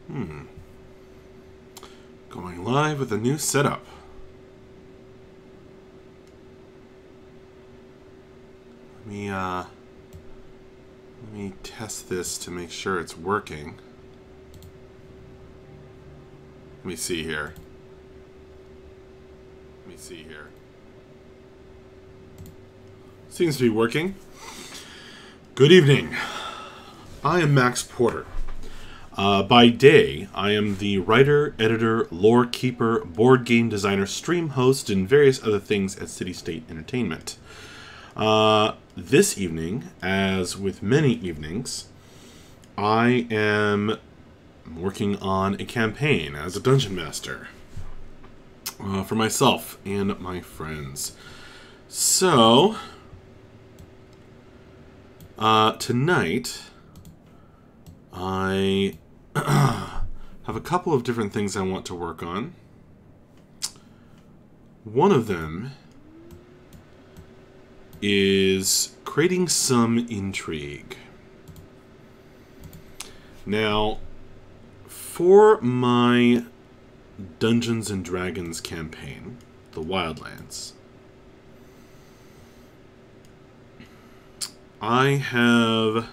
Going live with a new setup. Let me test this to make sure it's working. Let me see here. Seems to be working. Good evening. I am Max Porter. By day, I am the writer, editor, lore keeper, board game designer, stream host, and various other things at City State Entertainment. This evening, as with many evenings, I am working on a campaign as a dungeon master for myself and my friends. So, tonight, I have a couple of different things I want to work on. One of them is creating some intrigue. Now, for my Dungeons and Dragons campaign, the Wildlands, I have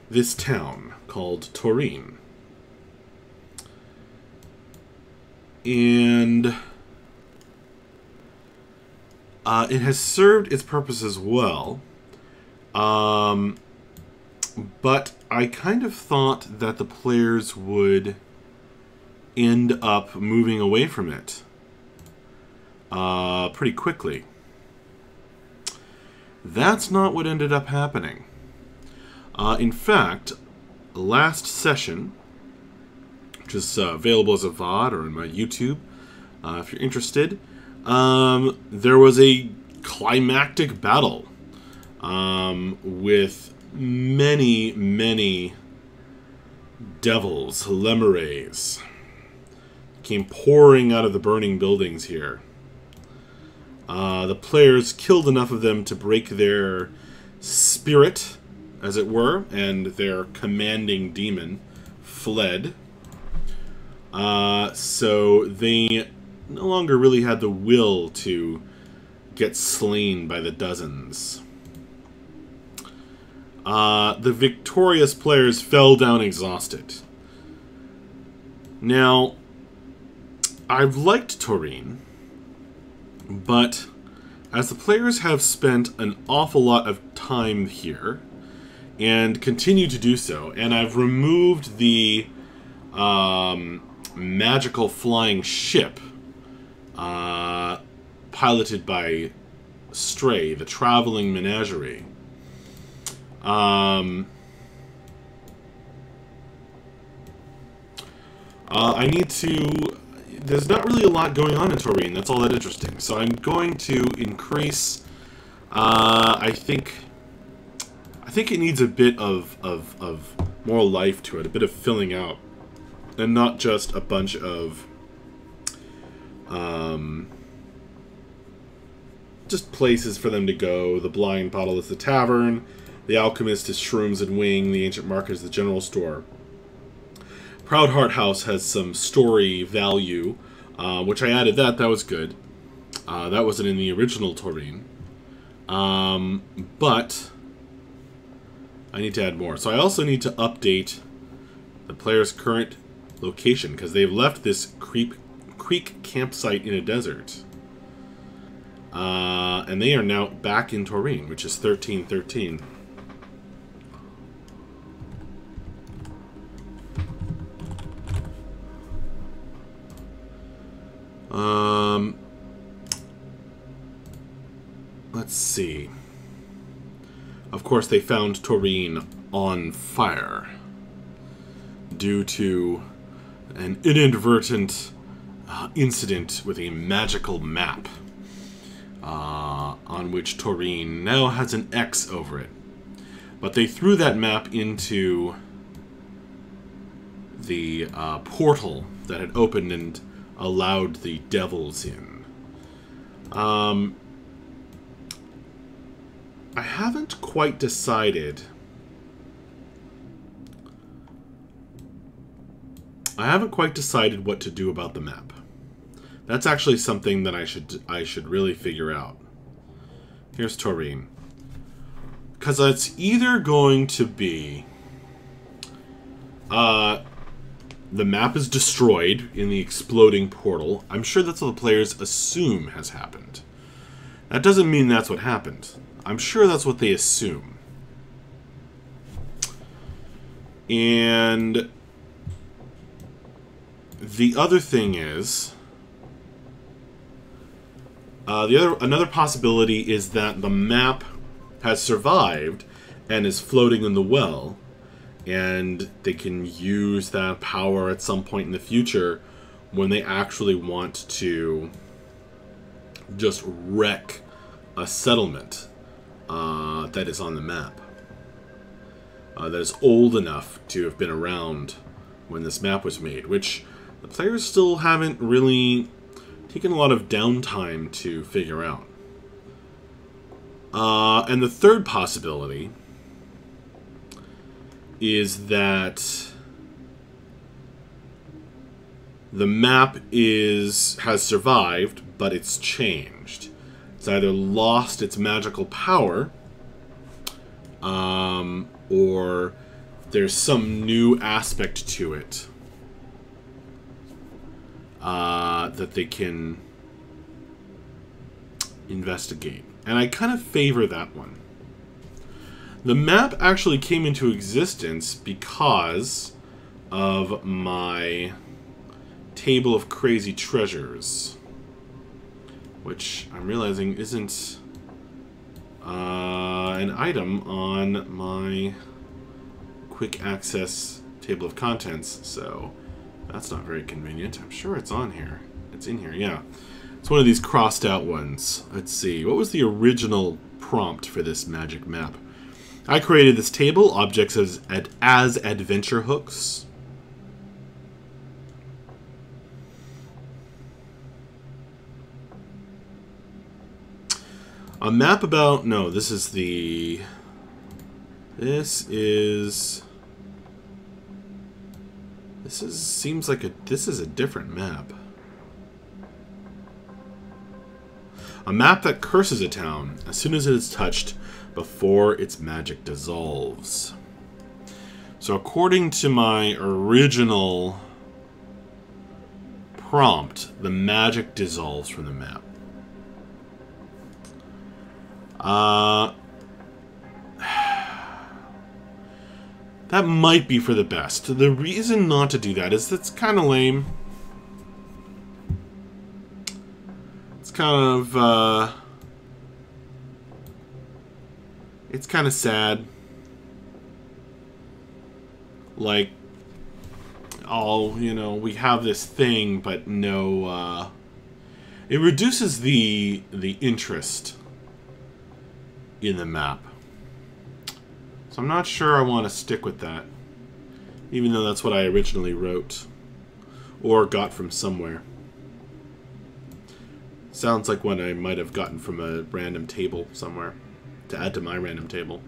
this town called Taurine. And it has served its purposes well. But I kind of thought that the players would end up moving away from it pretty quickly. That's not what ended up happening. In fact, last session, which is available as a VOD or in my YouTube, if you're interested, there was a climactic battle with many devils, lemures, came pouring out of the burning buildings here. The players killed enough of them to break their spirit, as it were, and their commanding demon fled. So they no longer really had the will to get slain by the dozens. The victorious players fell down exhausted. Now, I've liked Taurine, but as the players have spent an awful lot of time here, and continue to do so, and I've removed the magical flying ship piloted by Stray, the traveling menagerie. I need to... There's not really a lot going on in Taurine that's all that interesting, so I'm going to increase... I think it needs a bit of more life to it, a bit of filling out, and not just a bunch of just places for them to go. The Blind Bottle is the tavern, the Alchemist is Shrooms and Wing, the Ancient Market is the general store. Proud Heart House has some story value, which I added that was good. That wasn't in the original Taurine. But I need to add more. So I also need to update the player's current location, because they've left this creek campsite in a desert. And they are now back in Taurine, which is 1313. Let's see. Of course, they found Taurine on fire due to an inadvertent incident with a magical map on which Taurine now has an X over it. But they threw that map into the portal that had opened and allowed the devils in. I haven't quite decided I haven't quite decided what to do about the map. That's actually something that I should really figure out. Here's Taurine. Because it's either going to be... the map is destroyed in the exploding portal. I'm sure that's what the players assume has happened. That doesn't mean that's what happened. I'm sure that's what they assume. And the other thing is, another possibility is that the map has survived and is floating in the well, and they can use that power at some point in the future when they actually want to just wreck a settlement that is on the map. That is old enough to have been around when this map was made, which the players still haven't really taken a lot of downtime to figure out. And the third possibility is that the map has survived, but it's changed. It's either lost its magical power, or there's some new aspect to it that they can investigate. And I kind of favor that one. The map actually came into existence because of my table of crazy treasures, which I'm realizing isn't an item on my quick access table of contents, so that's not very convenient. I'm sure it's on here. It's in here, yeah. It's one of these crossed out ones. Let's see, what was the original prompt for this magic map? I created this table, objects as adventure hooks. A map about... No, this is the... This seems like this is a different map. A map that curses a town as soon as it is touched before its magic dissolves. So according to my original prompt, the magic dissolves from the map. That might be for the best. The reason not to do that is it's kind of lame. It's kind of sad. Like, oh, you know, we have this thing, but no, it reduces the interest in the map. So I'm not sure I want to stick with that, even though that's what I originally wrote or got from somewhere. Sounds like one I might have gotten from a random table somewhere to add to my random table.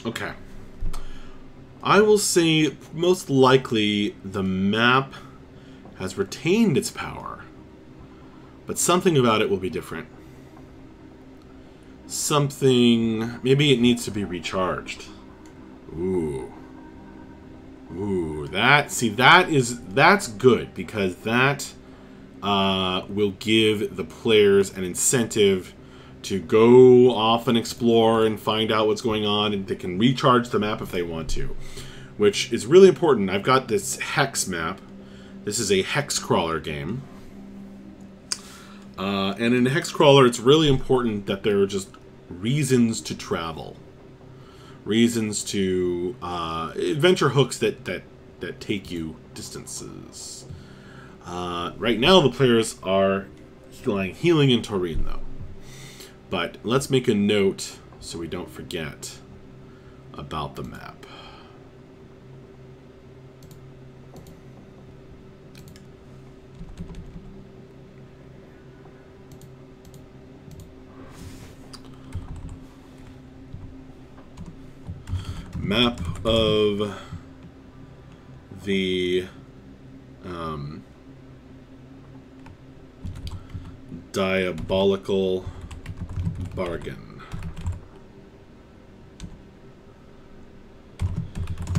Okay. I will say most likely the map has retained its power, but something about it will be different. Something... Maybe it needs to be recharged. Ooh. Ooh, that's good, because that will give the players an incentive to go off and explore and find out what's going on, and they can recharge the map if they want to, which is really important. I've got this hex map. This is a hex crawler game. And in a hex crawler, it's really important that there are just reasons to travel. Reasons to... adventure hooks that take you distances. Right now, the players are healing in Taurine, though. But let's make a note so we don't forget about the map. Map of the diabolical bargain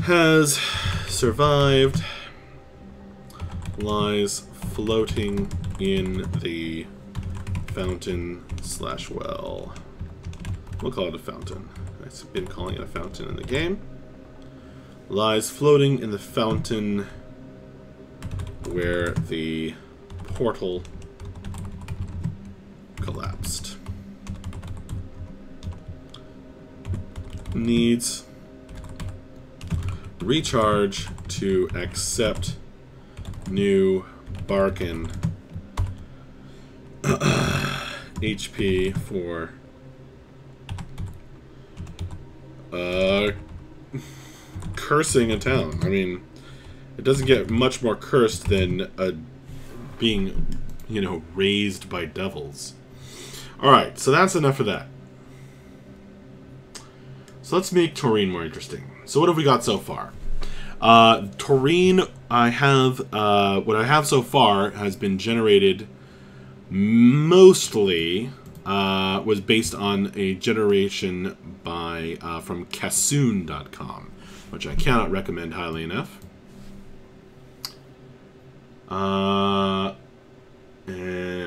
has survived, lies floating in the fountain / well. We'll call it a fountain. I've been calling it a fountain in the game. Lies floating in the fountain where the portal collapsed. Needs recharge to accept new bargain. HP for cursing a town. I mean, it doesn't get much more cursed than being, you know, raised by devils. Alright, so that's enough of that. So let's make Taurine more interesting. So what have we got so far? Taurine, what I have so far has been generated mostly, was based on a generation by, from Kassoon.com, which I cannot recommend highly enough.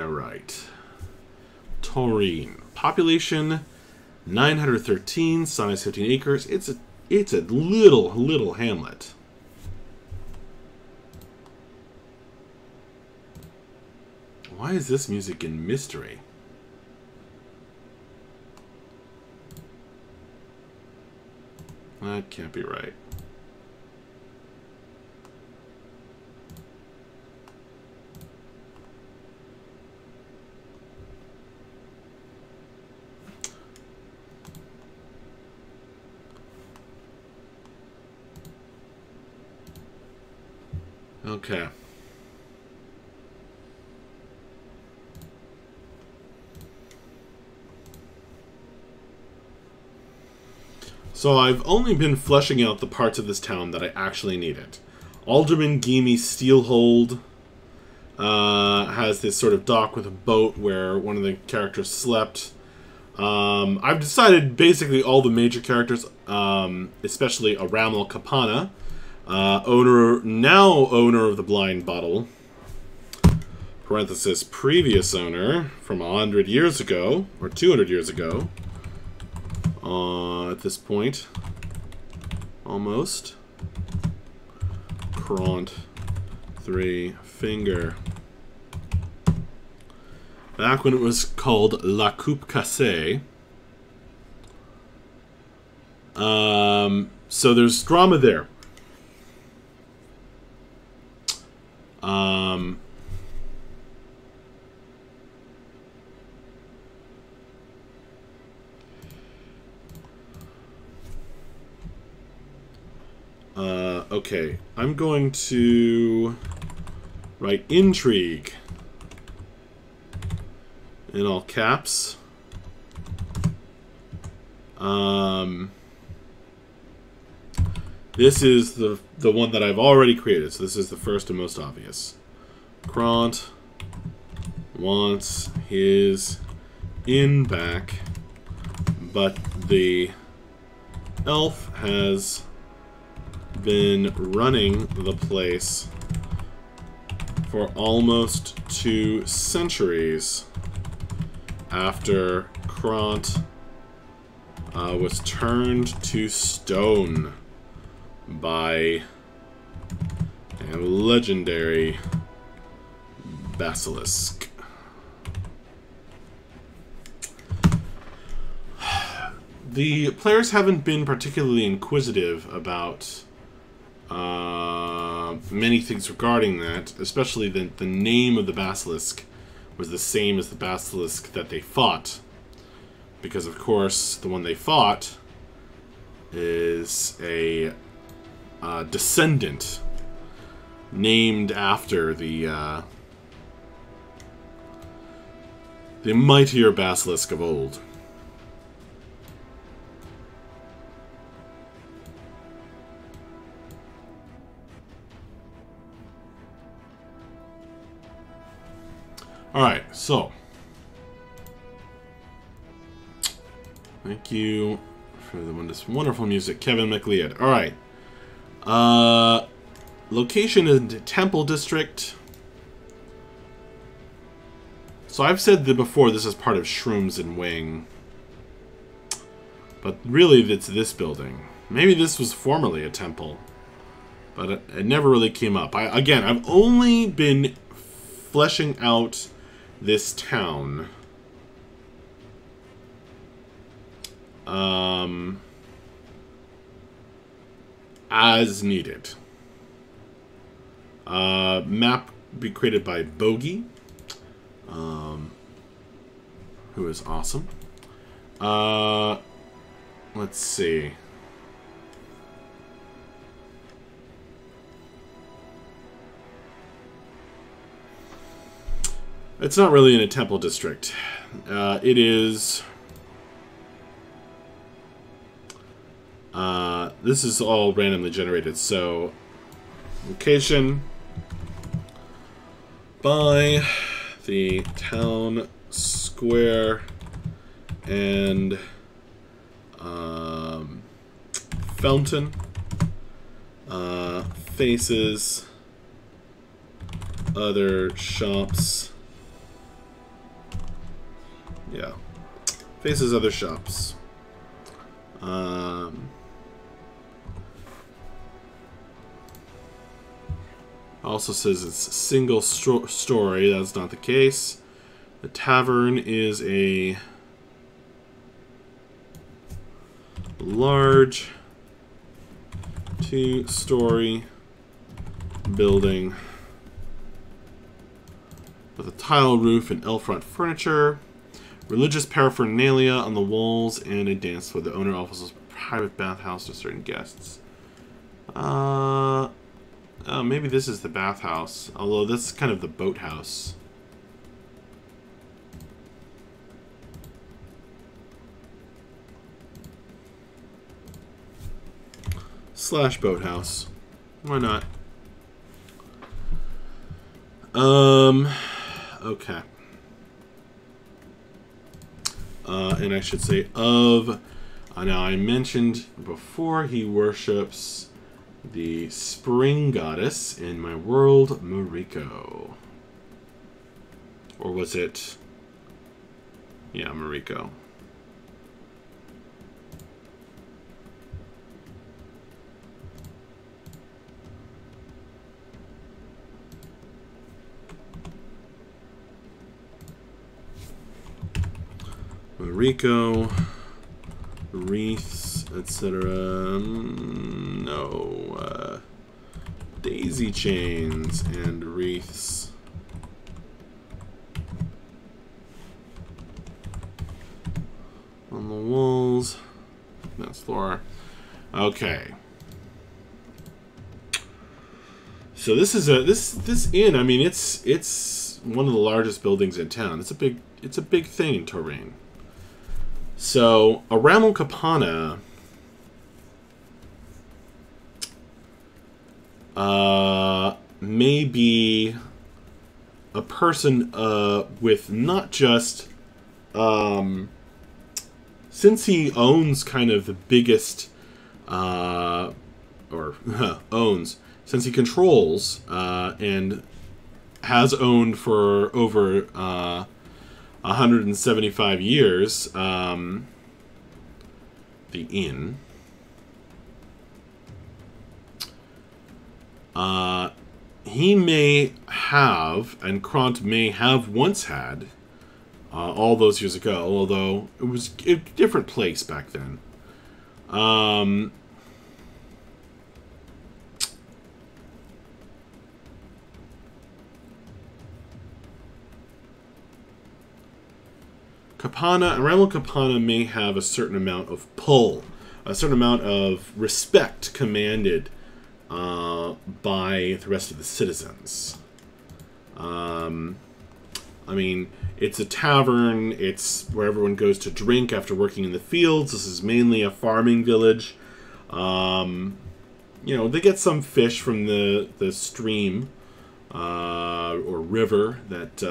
Right. Taurine. Population 913, size 15 acres. It's a little hamlet. Why is this music in mystery? That can't be right. Okay. So I've only been fleshing out the parts of this town that I actually needed. Alderman Gimi Steelhold has this sort of dock with a boat where one of the characters slept. I've decided basically all the major characters, especially Aramal Kapana, now owner of the Blind Bottle, parenthesis, previous owner from 100 years ago, or 200 years ago, at this point, almost. Kront, 3 Finger. Back when it was called La Coupe Cassée. So there's drama there. Okay, I'm going to write intrigue in all caps. This is the one that I've already created, so this is the first and most obvious. Kront wants his inn back, but the elf has been running the place for almost 2 centuries after Kront was turned to stone by a legendary basilisk. The players haven't been particularly inquisitive about many things regarding that, especially the name of the basilisk was the same as the basilisk that they fought, because of course the one they fought is a descendant named after the mightier basilisk of old. Alright, so. Thank you for this wonderful music, Kevin McLeod. Alright. Location in Temple District. So I've said that before this is part of Shrooms and Wing. But really it's this building. Maybe this was formerly a temple. But it never really came up. Again, I've only been fleshing out this town. As needed. Map be created by Bogey. Who is awesome. Let's see. It's not really in a temple district. It is... this is all randomly generated, so... Location... by the town square and fountain faces other shops. Yeah, faces other shops. Also says it's a single story. That's not the case. The tavern is a large 2-story building with a tile roof and L-front furniture, religious paraphernalia on the walls, and a dance floor. The owner offers a private bathhouse to certain guests. Oh, maybe this is the bathhouse. Although this is kind of the boathouse. Slash boathouse. Why not? Okay. And I should say of... now, I mentioned before he worships the spring goddess in my world, Mariko. Or was it... yeah, Mariko. Mariko, wreaths, etc. No. Daisy chains and wreaths. On the walls. That's floor. Okay. So this is this inn. I mean, it's one of the largest buildings in town. It's a big thing in Torain. So, a Ramal Kapana may be a person with not just... since he owns kind of the biggest... or owns... Since he controls and has owned for over... 175 years, the inn. He may have, and Kront may have once had, all those years ago, although it was a different place back then. Ramal Kapana may have a certain amount of pull, a certain amount of respect commanded by the rest of the citizens. I mean, it's a tavern, it's where everyone goes to drink after working in the fields. This is mainly a farming village. You know, they get some fish from the stream or river that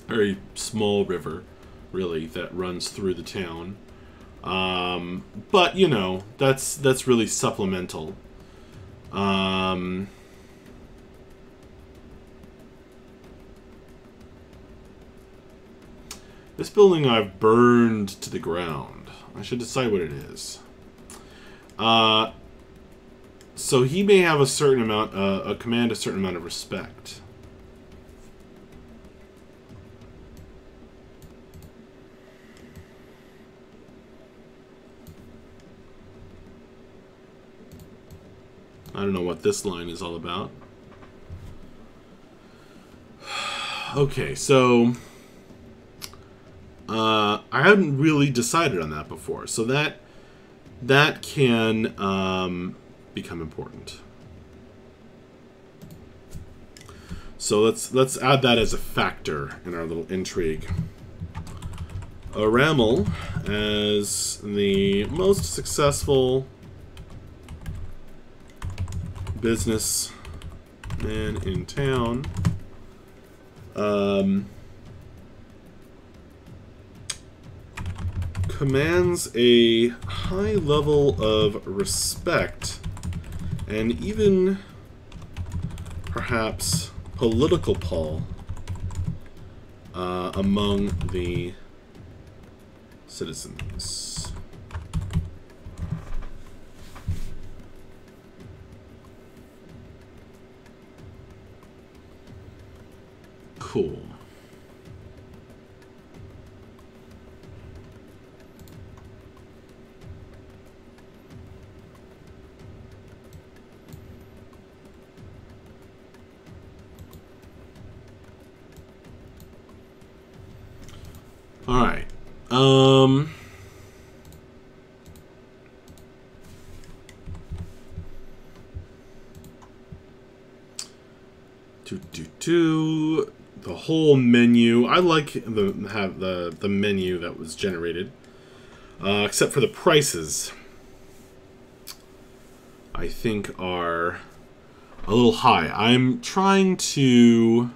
very small river, really, that runs through the town. But you know, that's really supplemental. This building I've burned to the ground. I should decide what it is. So he may have a certain amount, command a certain amount of respect. I don't know what this line is all about. Okay, so I hadn't really decided on that before, so that can become important. So let's add that as a factor in our little intrigue. Ramel as the most successful businessman in town. Commands a high level of respect and even perhaps political pull among the citizens. Cool. All right. The whole menu. I like the menu that was generated, except for the prices. I think are a little high. I'm trying to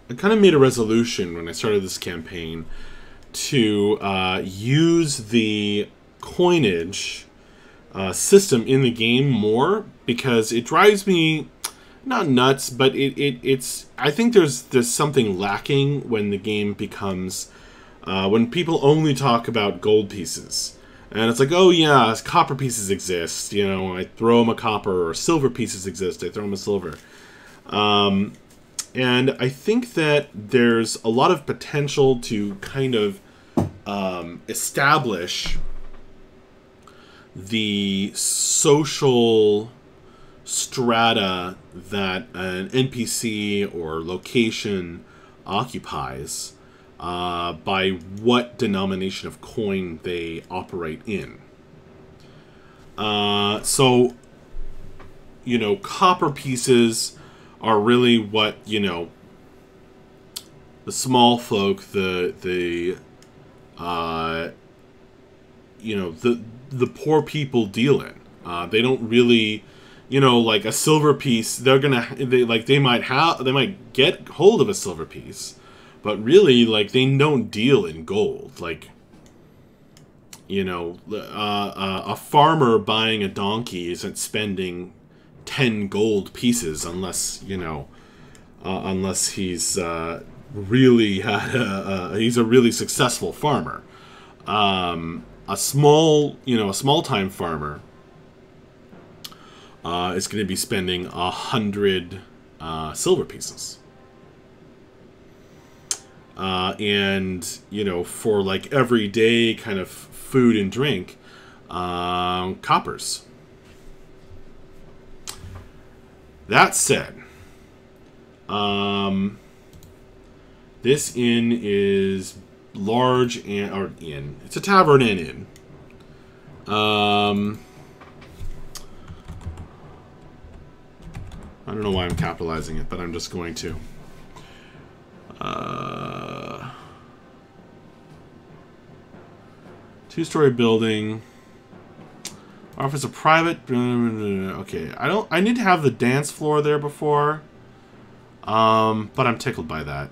I kind of made a resolution when I started this campaign to use the coinage system in the game more, because it drives me not nuts, but it's I think there's something lacking when the game becomes when people only talk about gold pieces. And it's like, oh yeah, copper pieces exist. You know, I throw them a copper, or silver pieces exist. I throw them a silver. And I think that there's a lot of potential to kind of establish the social strata that an NPC or location occupies by what denomination of coin they operate in. So, you know, copper pieces are really what, you know, the small folk, you know, the poor people deal in. They don't really, you know, like a silver piece. They might get hold of a silver piece, but really, like, they don't deal in gold. Like, you know, a farmer buying a donkey isn't spending 10 gold pieces unless, you know, unless he's really had he's a really successful farmer. A small-time farmer is going to be spending 100 silver pieces. And, you know, for like everyday kind of food and drink, coppers. That said, this inn is large it's a tavern and inn. I don't know why I'm capitalizing it, but I'm just going to. Two-story building. Offers a private... Okay, I need to have the dance floor there before. But I'm tickled by that.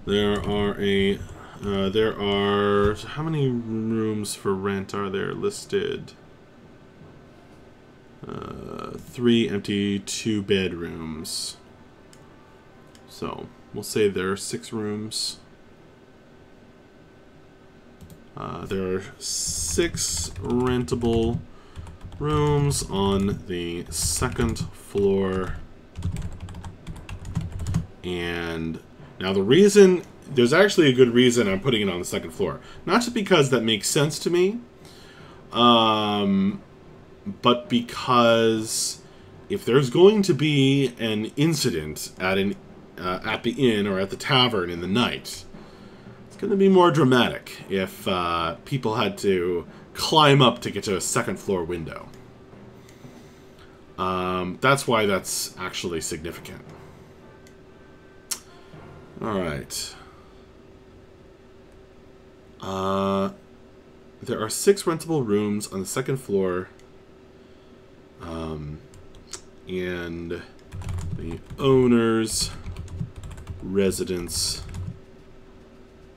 There are how many rooms for rent are there listed? 3 empty, 2 bedrooms. So we'll say there are 6 rooms. There are 6 rentable rooms on the 2nd floor. And now the reason, there's actually a good reason I'm putting it on the 2nd floor. Not just because that makes sense to me, but because if there's going to be an incident at the inn or at the tavern in the night, it's going to be more dramatic if people had to climb up to get to a 2nd floor window. That's why that's actually significant. Alright. There are 6 rentable rooms on the 2nd floor. And the owner's residence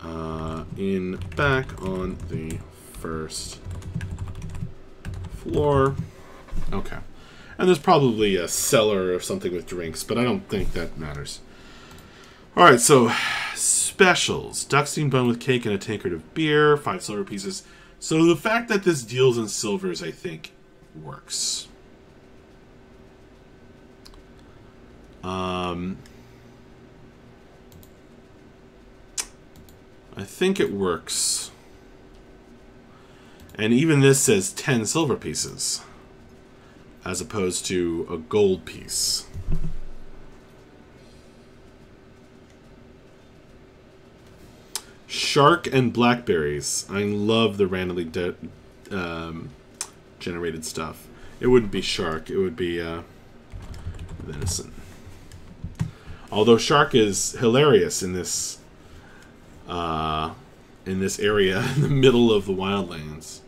in back on the 1st floor. Okay. And there's probably a cellar or something with drinks, but I don't think that matters. Alright, so specials. Duck steamed bun with cake and a tankard of beer. 5 silver pieces. So the fact that this deals in silvers, I think, works. I think it works. And even this says 10 silver pieces, as opposed to a gold piece. Shark and blackberries. I love the randomly generated stuff. It wouldn't be shark. It would be venison. Although shark is hilarious in this area in the middle of the wildlands.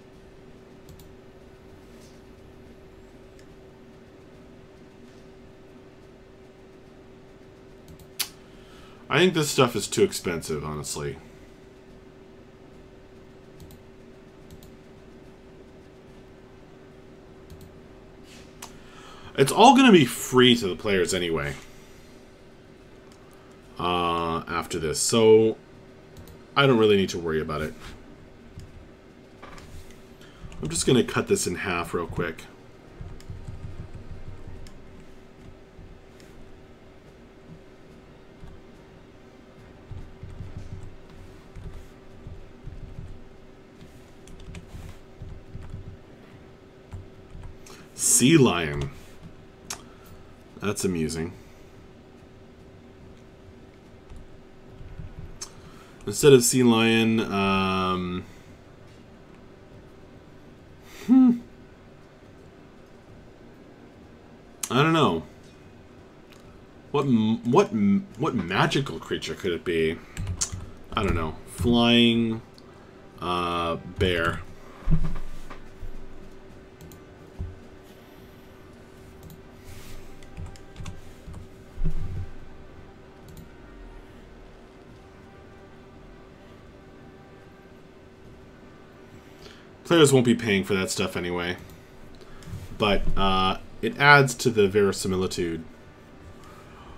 I think this stuff is too expensive, honestly. It's all going to be free to the players anyway. After this, so I don't really need to worry about it. I'm just going to cut this in half real quick. Sea lion. That's amusing. Instead of sea lion, I don't know. What magical creature could it be? I don't know. Flying bear. Players won't be paying for that stuff anyway. But it adds to the verisimilitude.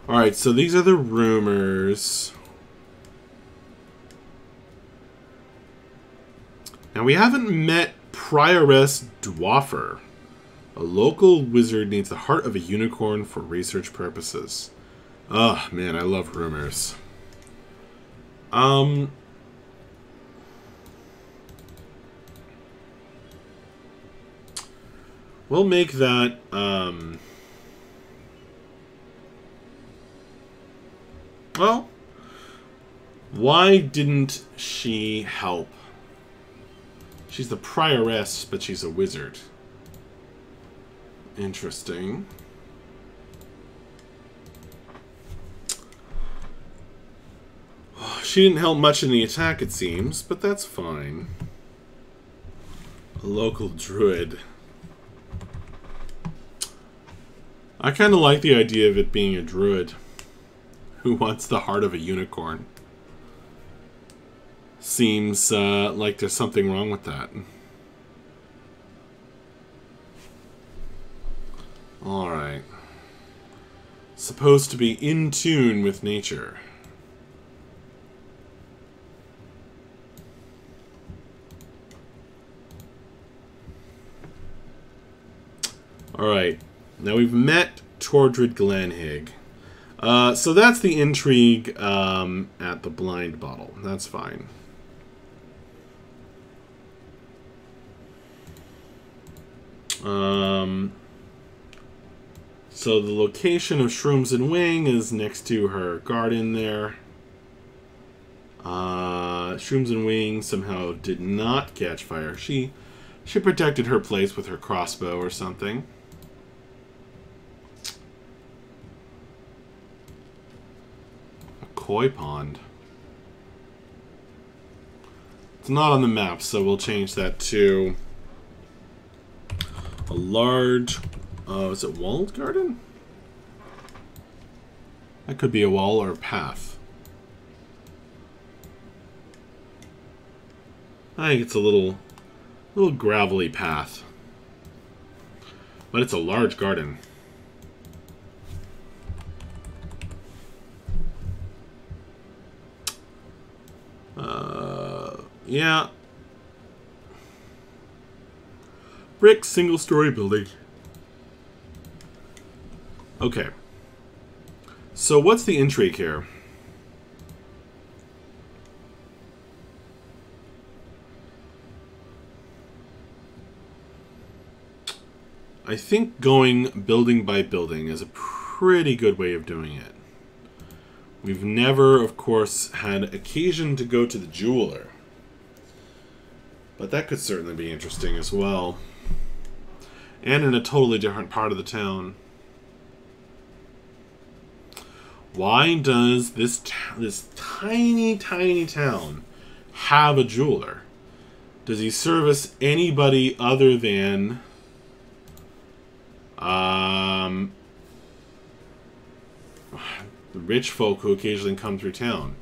Alright, so these are the rumors. Now we haven't met Prioress Dwaffer. A local wizard needs the heart of a unicorn for research purposes. Oh, man, I love rumors. We'll make that, well, why didn't she help? She's the prioress, but she's a wizard. Interesting. She didn't help much in the attack, it seems, but that's fine. A local druid. I kind of like the idea of it being a druid who wants the heart of a unicorn. Seems like there's something wrong with that. Alright. Supposed to be in tune with nature. Alright. Now we've met Tordred Glenhig. So that's the intrigue at the blind bottle. That's fine. So the location of Shrooms and Wing is next to her garden there. Shrooms and Wing somehow did not catch fire. She protected her place with her crossbow or something. A koi pond. It's not on the map, so we'll change that to a large... is it walled garden? That could be a wall or a path. I think it's a little gravelly path. But it's a large garden. Yeah. Brick single-story building. Okay. So what's the intrigue here? I think going building by building is a pretty good way of doing it. We've never, of course, had occasion to go to the jeweler. But that could certainly be interesting as well. And in a totally different part of the town. Why does this tiny, tiny town have a jeweler? Does he service anybody other than the rich folk who occasionally come through town?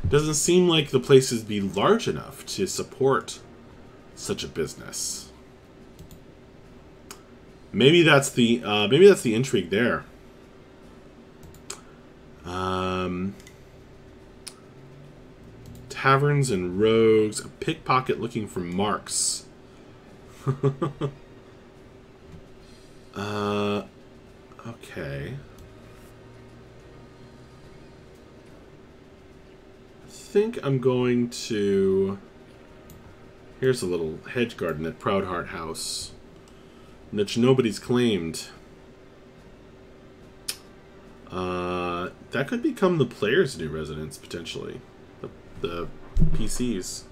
Doesn't seem like the place would be large enough to support such a business. Maybe that's the intrigue there. Taverns and rogues, a pickpocket looking for marks. Okay. I think I'm going to... Here's a little hedge garden at Proudheart House, which nobody's claimed. That could become the player's new residence, potentially. The PCs.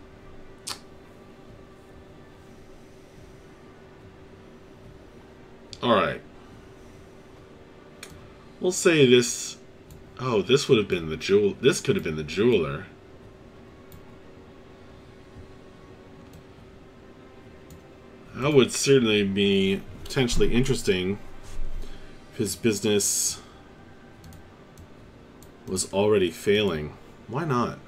Alright. We'll say this... Oh, this would have been the jewel... This could have been the jeweler. That would certainly be potentially interesting if his business was already failing. Why not?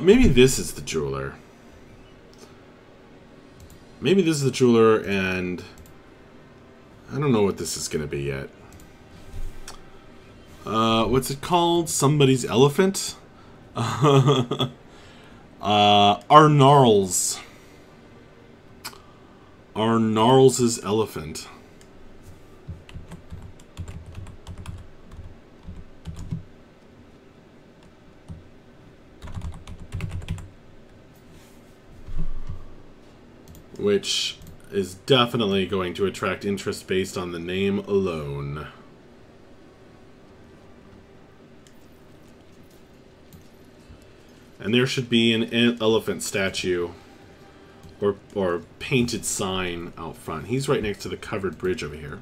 Maybe this is the jeweler. Maybe this is the jeweler, and I don't know what this is going to be yet. What's it called? Somebody's elephant? Arnarls. Arnarls' elephant. Which is definitely going to attract interest based on the name alone. And there should be an elephant statue or painted sign out front. He's right next to the covered bridge over here.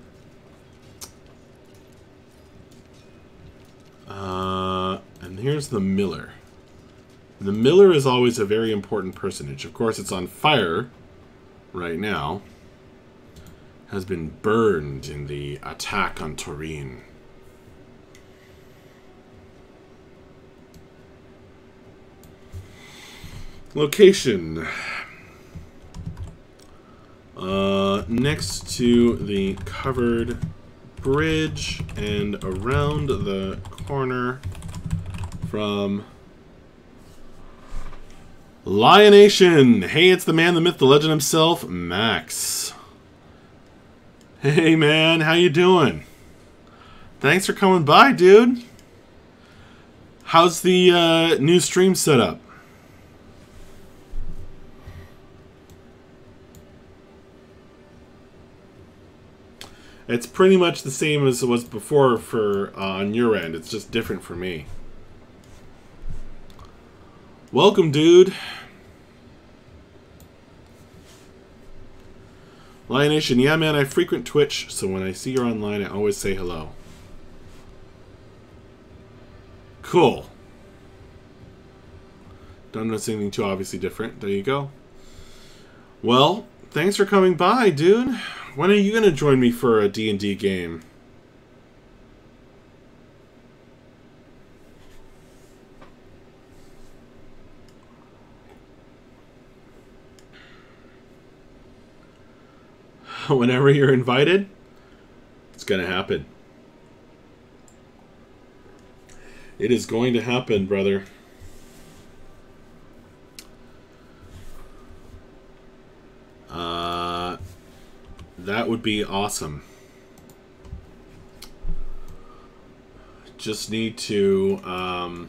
And here's the miller. The miller is always a very important personage. Of course, it's on fire right now. Has been burned in the attack on Turin. Location. Next to the covered bridge and around the corner from Lionation. Hey, it's the man, the myth, the legend himself, Max. Hey, man, how you doing? Thanks for coming by, dude. How's the new stream set up? It's pretty much the same as it was before for on your end. It's just different for me. Welcome, dude. Lionation, yeah, man, I frequent Twitch, so when I see you're online, I always say hello. Cool. Don't notice anything too obviously different. There you go. Well, thanks for coming by, dude. When are you going to join me for a D&D game? Whenever you're invited, it's going to happen. It is going to happen, brother. That would be awesome. Just need to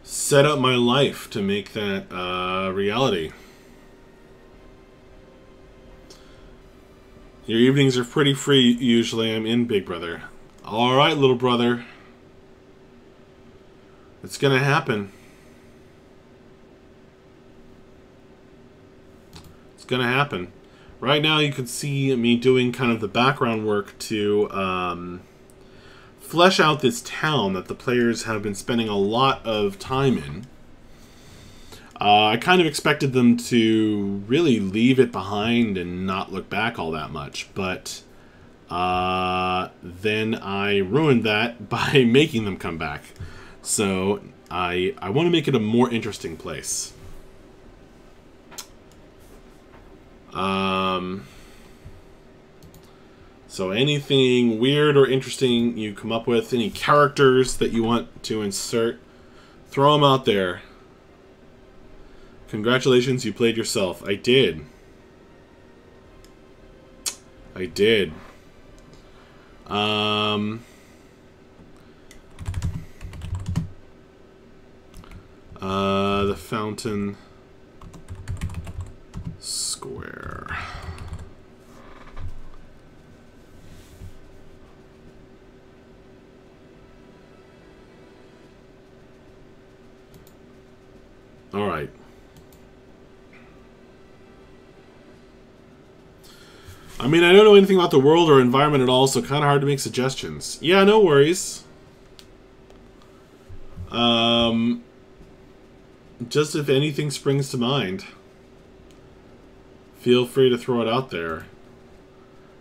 set up my life to make that reality. Your evenings are pretty free usually. I'm in, big brother. Alright, little brother. It's gonna happen. It's gonna happen. Right now you can see me doing kind of the background work to flesh out this town that the players have been spending a lot of time in. I kind of expected them to really leave it behind and not look back all that much, but then I ruined that by making them come back. So I want to make it a more interesting place. So anything weird or interesting you come up with, any characters that you want to insert, throw them out there. Congratulations, you played yourself. I did. I did. The Fountain Square. All right. I mean, I don't know anything about the world or environment at all, so kind of hard to make suggestions. Yeah, no worries. Just if anything springs to mind, feel free to throw it out there.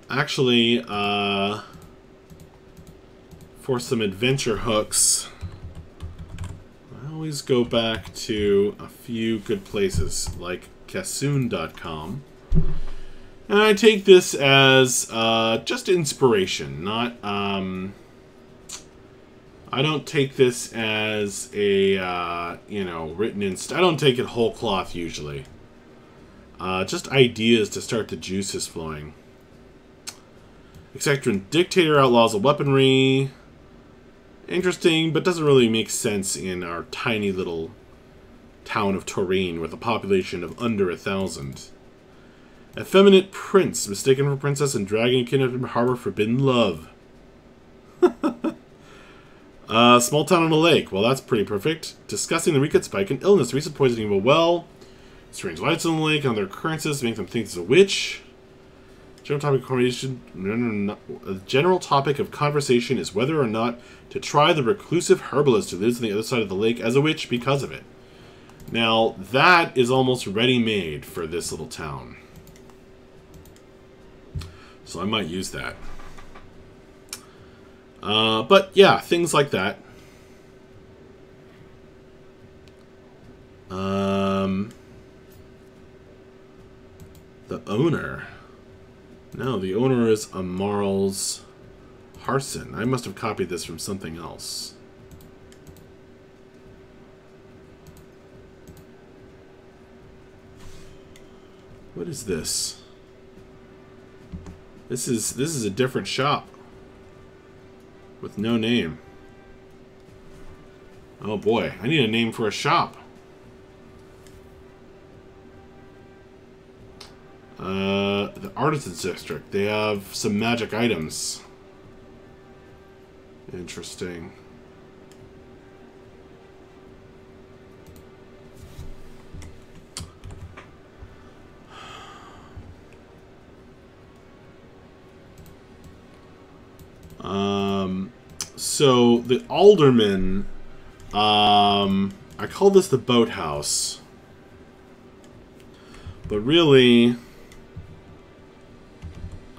Actually, for some adventure hooks, I always go back to a few good places, like Kassoon.com. And I take this as just inspiration, not... I don't take this as a, you know, written in... I don't take it whole cloth, usually. Just ideas to start the juices flowing. Exectron Dictator outlaws of weaponry. Interesting, but doesn't really make sense in our tiny little town of Turin with a population of under 1,000. Effeminate prince, mistaken for princess and dragon kidnapped him harbor forbidden love. Small town on a lake. Well, that's pretty perfect. Discussing the recent spike in illness, recent poisoning of a well, strange lights on the lake, and other occurrences make them think it's a witch. General topic of conversation. The general topic of conversation is whether or not to try the reclusive herbalist who lives on the other side of the lake as a witch because of it. Now, that is almost ready-made for this little town. So I might use that. But yeah, things like that. The owner. No, the owner is Amarls Harson. I must have copied this from something else. What is this? This is a different shop with no name. Oh boy, I need a name for a shop. The Artisans District. They have some magic items. Interesting. So the alderman, I call this the boathouse, but really,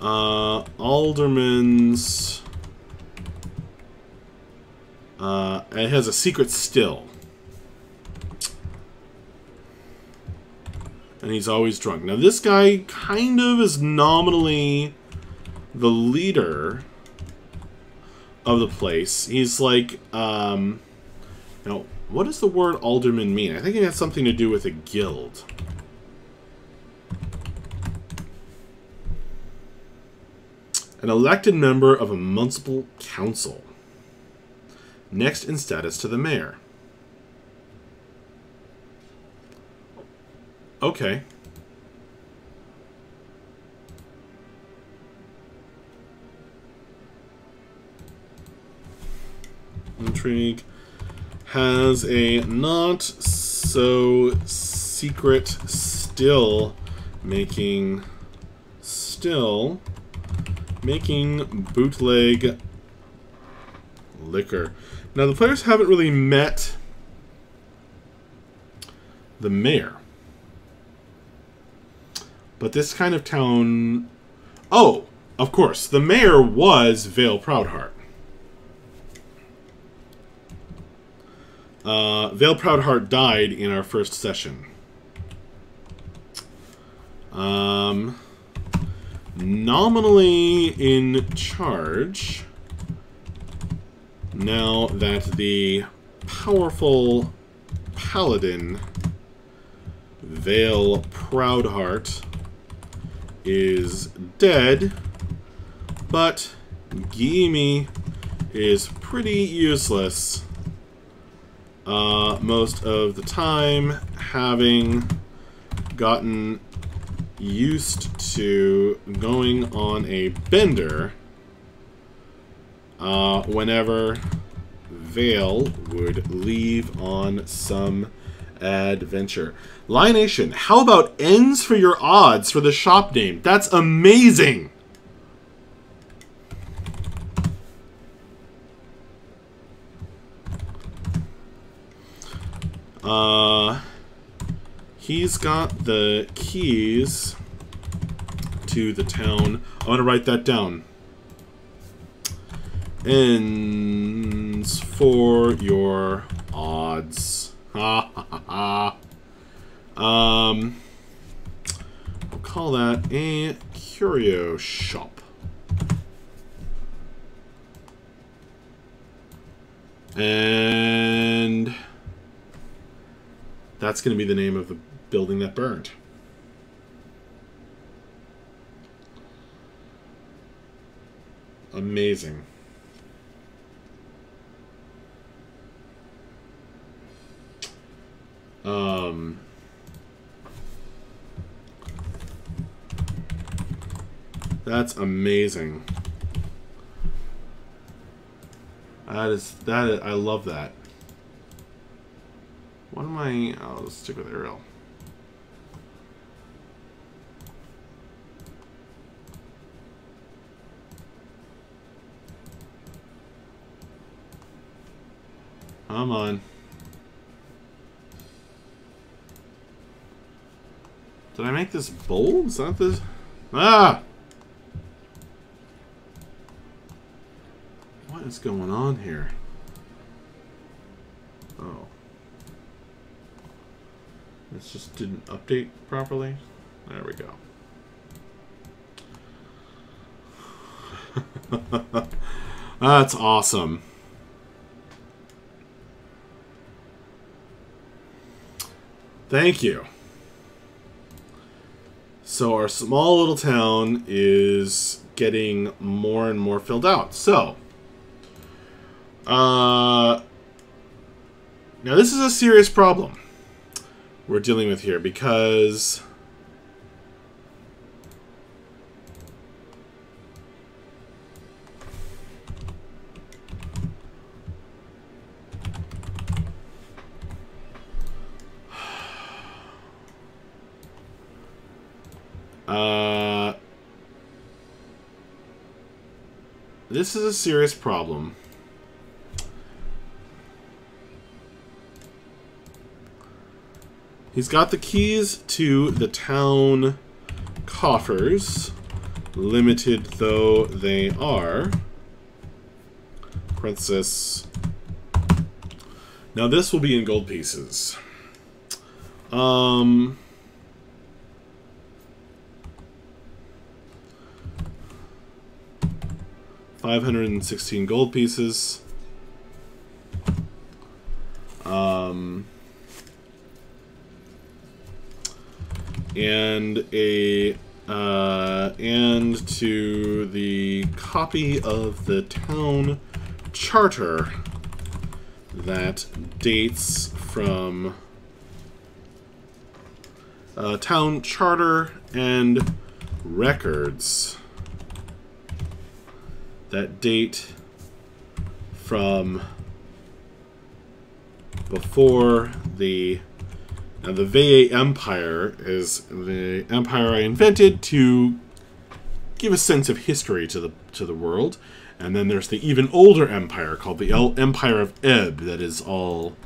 alderman's, it has a secret still, and he's always drunk. Now this guy kind of is nominally the leader of the place. He's like, now, what does the word alderman mean? I think it has something to do with a guild. An elected member of a municipal council. Next in status to the mayor. Okay. Intrigue has a not so secret still making bootleg liquor. Now the players haven't really met the mayor, but this kind of town. Oh, of course, the mayor was Vale Proudheart. Vale Proudheart died in our first session. Nominally in charge, now that the powerful paladin Vale Proudheart is dead, but Gimme is pretty useless. Most of the time, having gotten used to going on a bender whenever Vale would leave on some adventure. Lionation, how about ends for your odds for the shop name? That's amazing! He's got the keys to the town. I want to write that down. Ends for your odds. Ha ha ha ha. We'll call that a curio shop. And that's going to be the name of the building that burned. Amazing. That's amazing. I love that. What am I? I'll stick with Ariel. Come on. Did I make this bold? Is that this? Ah! What is going on here? Oh. This just didn't update properly. There we go. That's awesome. Thank you. So our small little town is getting more and more filled out. So, now this is a serious problem we're dealing with here because this is a serious problem. He's got the keys to the town coffers, limited though they are. Princess. Now this will be in gold pieces. 516 gold pieces. And to the copy of the town charter that dates from town charter and records that date from before the Veye Empire is the empire I invented to give a sense of history to the world, and then there's the even older empire called the Empire of Ebb. That is all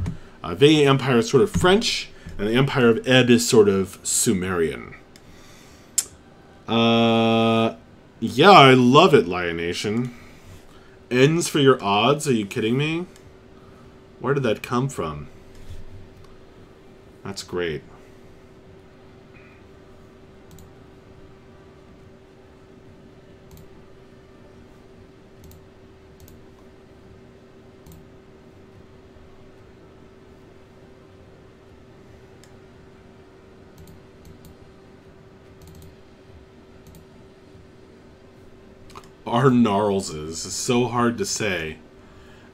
Veye Empire is sort of French, and the Empire of Ebb is sort of Sumerian. Yeah, I love it, Lion Nation. Ends for your odds? Are you kidding me? Where did that come from? That's great. Our Gnarlses is so hard to say.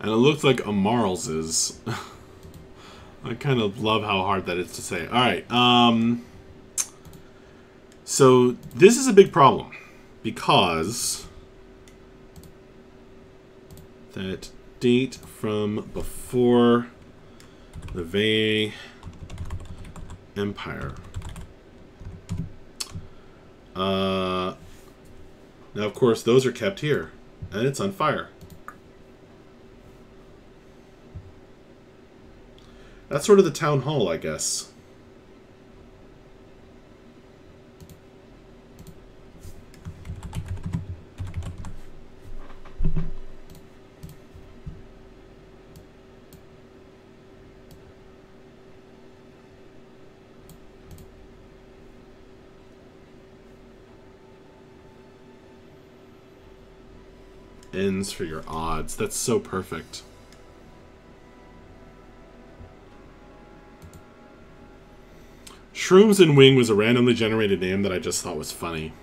And it looks like a Marlses. I kind of love how hard that is to say. Alright, so this is a big problem. Because that date from before the Veye Empire. Now, of course, those are kept here. And it's on fire. That's sort of the town hall, I guess. Ends for your odds. That's so perfect. Shrooms and Wing was a randomly generated name that I just thought was funny.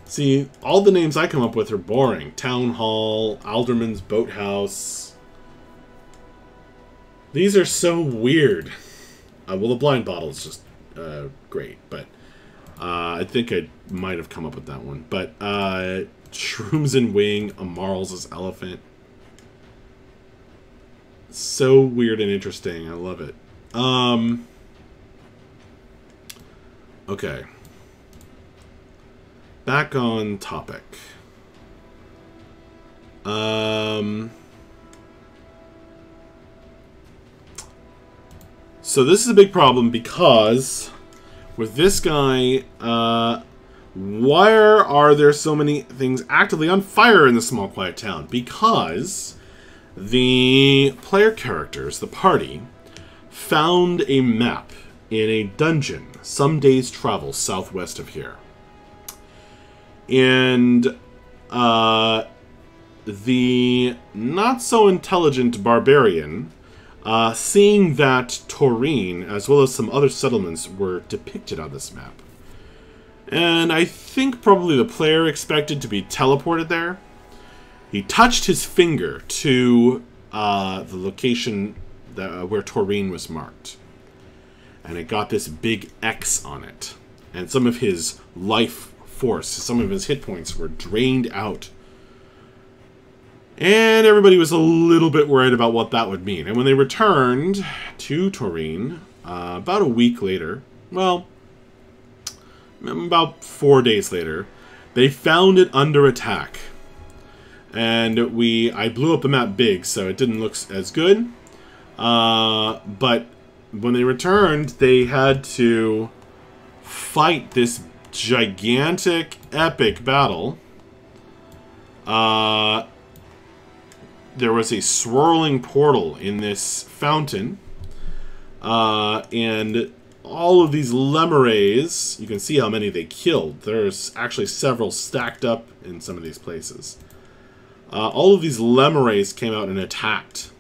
See, all the names I come up with are boring. Town Hall, Alderman's Boathouse. These are so weird. Well, the Blind Bottle is just great, but I think I might have come up with that one. But Shrooms and Wing, Amarl's elephant. So weird and interesting. I love it. Okay. Back on topic. So this is a big problem because with this guy, why are there so many things actively on fire in the small quiet town? Because the player characters, the party, found a map in a dungeon some days' travel southwest of here. And the not-so-intelligent barbarian, seeing that Taurine, as well as some other settlements, were depicted on this map. And I think probably the player expected to be teleported there. He touched his finger to the location where Taurine was marked. And it got this big X on it. And some of his life force, some of his hit points were drained out. And everybody was a little bit worried about what that would mean. And when they returned to Taurine, about a week later, well, about 4 days later, they found it under attack. And I blew up the map big, so it didn't look as good. But when they returned, they had to fight this gigantic, epic battle. There was a swirling portal in this fountain. And all of these lemures, you can see how many they killed. There's actually several stacked up in some of these places. All of these lemures came out and attacked,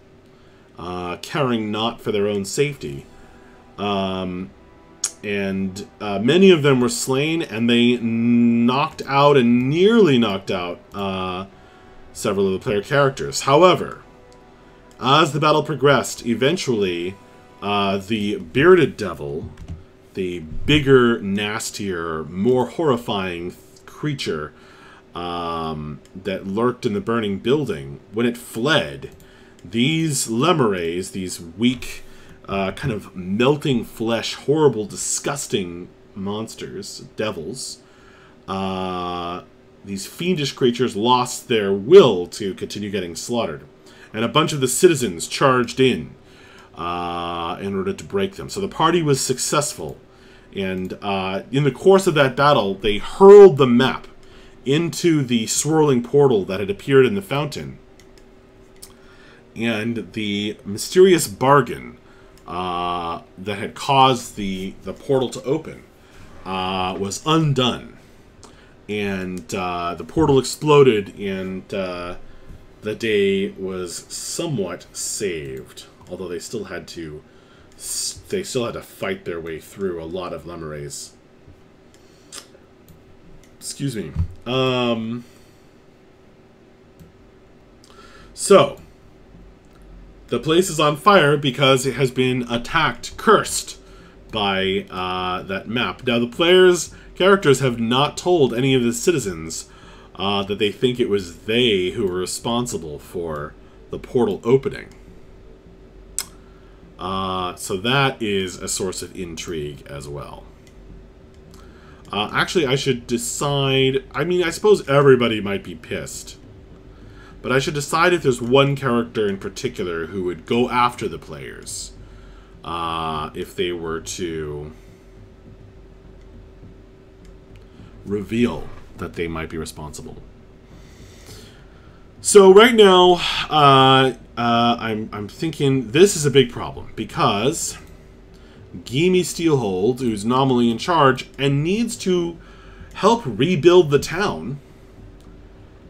caring not for their own safety. And many of them were slain, and they knocked out and nearly knocked out several of the player characters. However, as the battle progressed, eventually the bearded devil, the bigger, nastier, more horrifying creature that lurked in the burning building, when it fled, these lemures, these weak, kind of melting flesh, horrible, disgusting monsters, devils, these fiendish creatures lost their will to continue getting slaughtered. And a bunch of the citizens charged in order to break them. So the party was successful. And in the course of that battle, they hurled the map into the swirling portal that had appeared in the fountain. And the mysterious bargain that had caused the portal to open was undone. And the portal exploded, and the day was somewhat saved. Although they still had to fight their way through a lot of lemures. Excuse me. So, the place is on fire because it has been attacked, cursed by that map. Now, the characters have not told any of the citizens that they think it was they who were responsible for the portal opening. So that is a source of intrigue as well. Actually, I should decide... I mean, I suppose everybody might be pissed. But I should decide if there's one character in particular who would go after the players. If they were to reveal that they might be responsible. So right now, I'm thinking this is a big problem because Gimme Steelhold, who's nominally in charge and needs to help rebuild the town,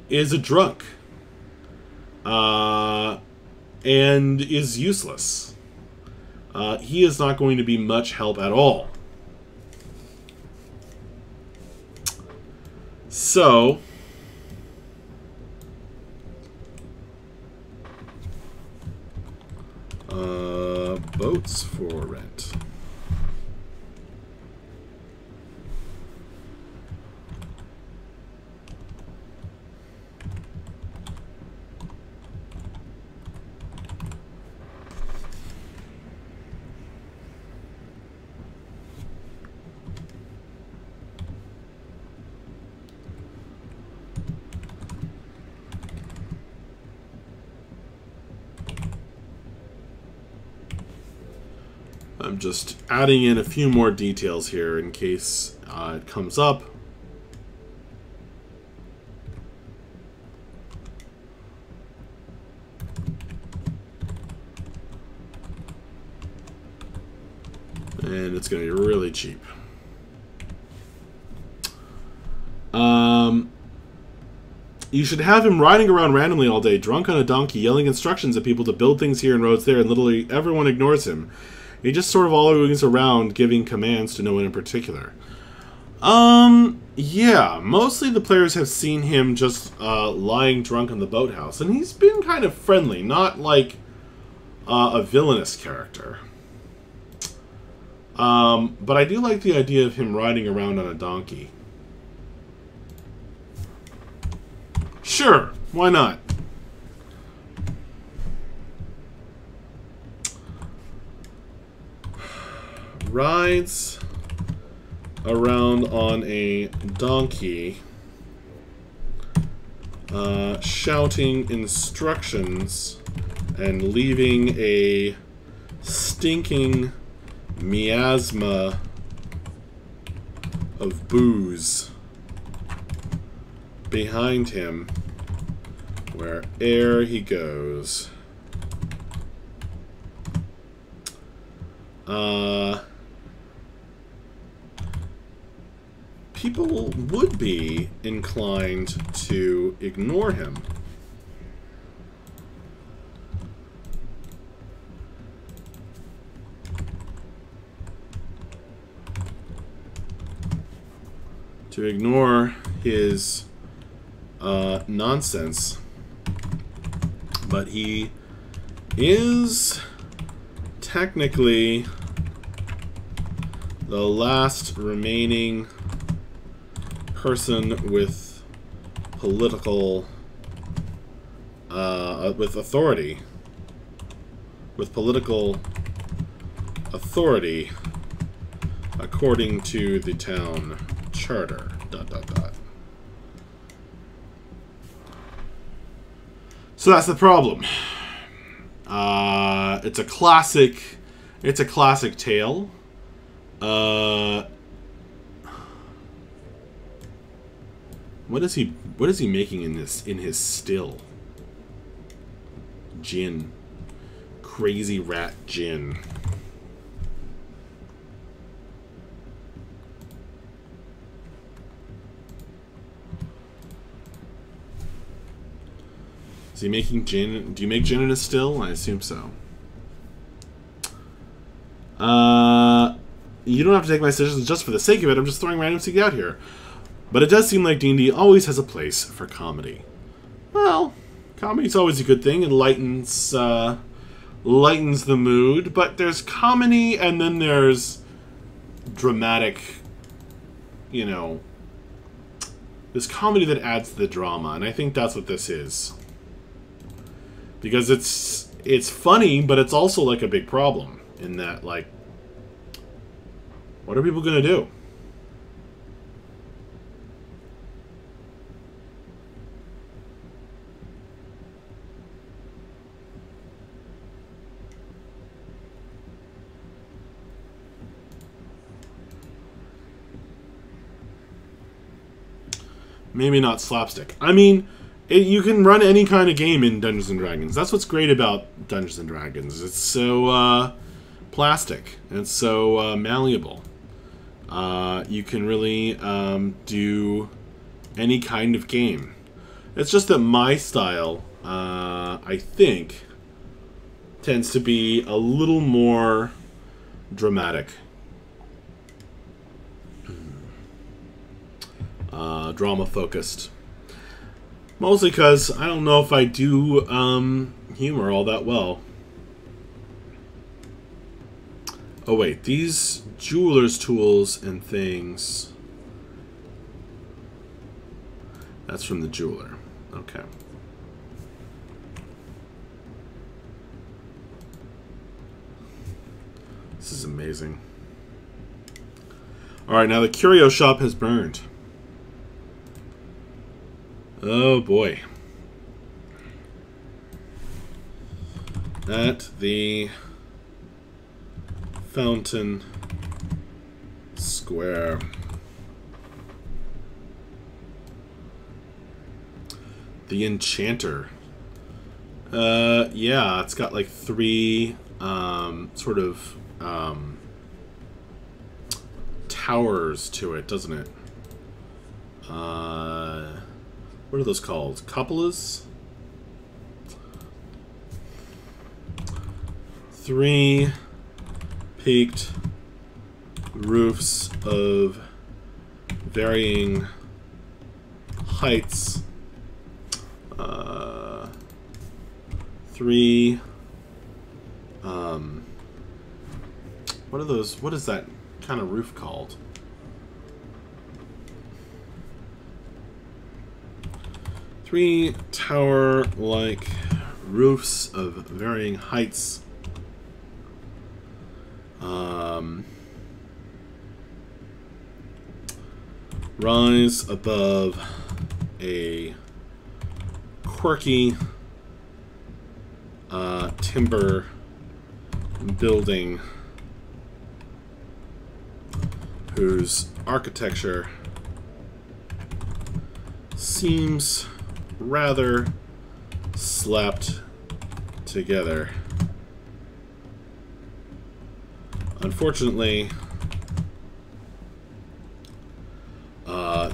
is a drunk and is useless. He is not going to be much help at all. So, boats for rent. I'm just adding in a few more details here in case it comes up. And it's going to be really cheap. You should have him riding around randomly all day, drunk on a donkey, yelling instructions at people to build things here and roads there, and literally everyone ignores him. He just sort of always around giving commands to no one in particular. Yeah, mostly the players have seen him just lying drunk in the boathouse, and he's been kind of friendly, not like a villainous character. But I do like the idea of him riding around on a donkey. Sure, why not? Rides around on a donkey, shouting instructions and leaving a stinking miasma of booze behind him where'er he goes. People would be inclined to ignore him. To ignore his nonsense, but he is technically the last remaining person with political with political authority according to the town charter. ... So that's the problem. It's a classic tale. What is he making in his still? Gin. Crazy rat gin. Is he making gin? Do you make gin in a still? I assume so. You don't have to take my suggestions just for the sake of it. I'm just throwing random things out here. But it does seem like D&D always has a place for comedy. Well, comedy's always a good thing. It lightens the mood. But there's comedy and then there's dramatic, you know... There's comedy that adds to the drama. And I think that's what this is. Because it's funny, but it's also like a big problem in that, like, what are people gonna do? Maybe not slapstick. I mean, you can run any kind of game in Dungeons & Dragons. That's what's great about Dungeons & Dragons. It's so plastic and so malleable. You can really do any kind of game. It's just that my style, I think, tends to be a little more dramatic. Drama-focused. Mostly because I don't know if I do humor all that well. Oh wait, these jeweler's tools and things... That's from the jeweler. Okay. This is amazing. Alright, now the curio shop has burned. Oh boy. At the Fountain Square. The Enchanter. Yeah, it's got like 3 sort of towers to it, doesn't it? What are those called? Cupolas? 3 peaked roofs of varying heights. 3 what are those? What is that kind of roof called? Three tower-like roofs of varying heights. Rise above a quirky timber building whose architecture seems rather slapped together. Unfortunately,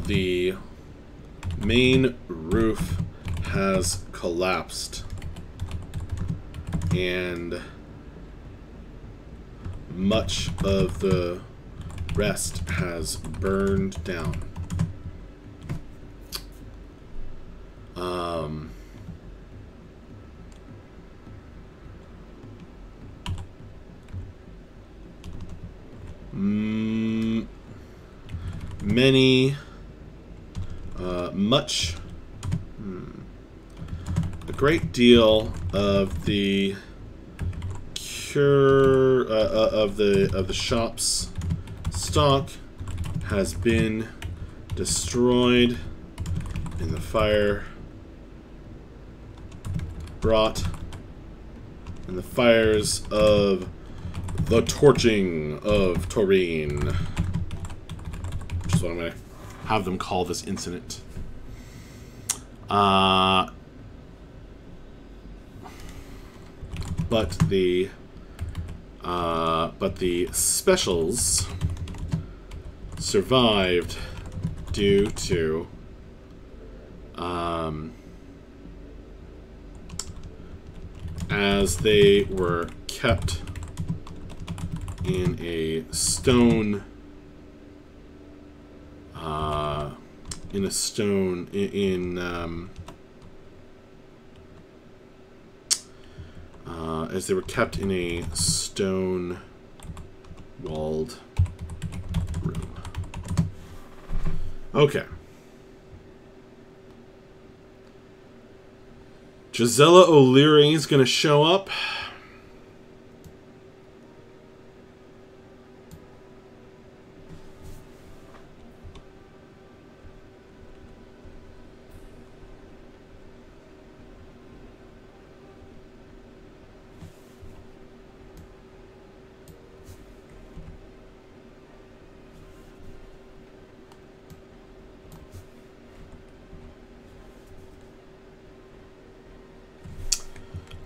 the main roof has collapsed and much of the rest has burned down. A great deal of the of the shop's stock has been destroyed in the fire brought in the fires of the torching of Taurine, which is what I'm going to have them call this incident. But the specials survived due to as they were kept in a stone as they were kept in a stone walled room. Okay. Gisela O'Leary is going to show up.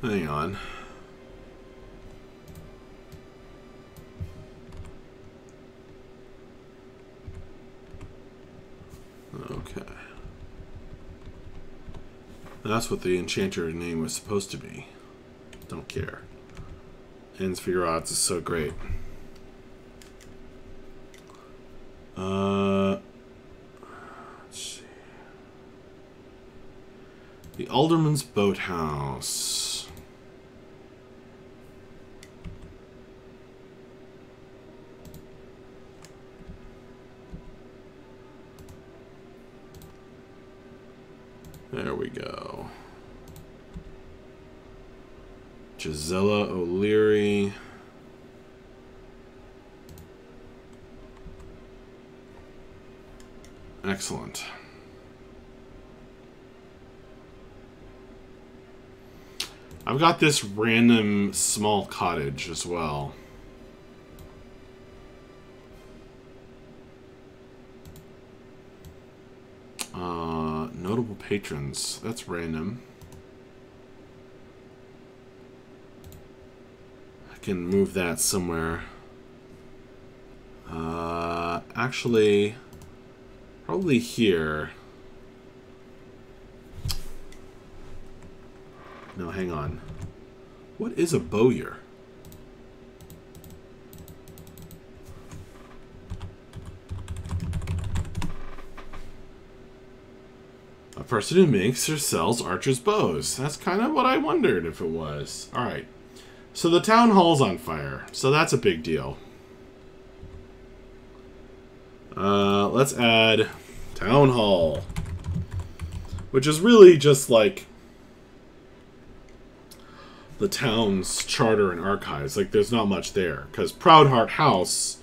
Hang on. Okay. That's what the enchanter name was supposed to be. Don't care. Ends for your odds is so great. Let's see. The Alderman's Boathouse. There we go. Gisela O'Leary. Excellent. I've got this random small cottage as well. Notable patrons. That's random. I can move that somewhere. Actually, probably here. No, hang on. What is a bowyer? A person who makes or sells archer's bows. That's kind of what I wondered if it was. Alright. So the town hall's on fire. So that's a big deal. Let's add town hall. Which is really just like the town's charter and archives. Like, there's not much there. Because Proudheart House,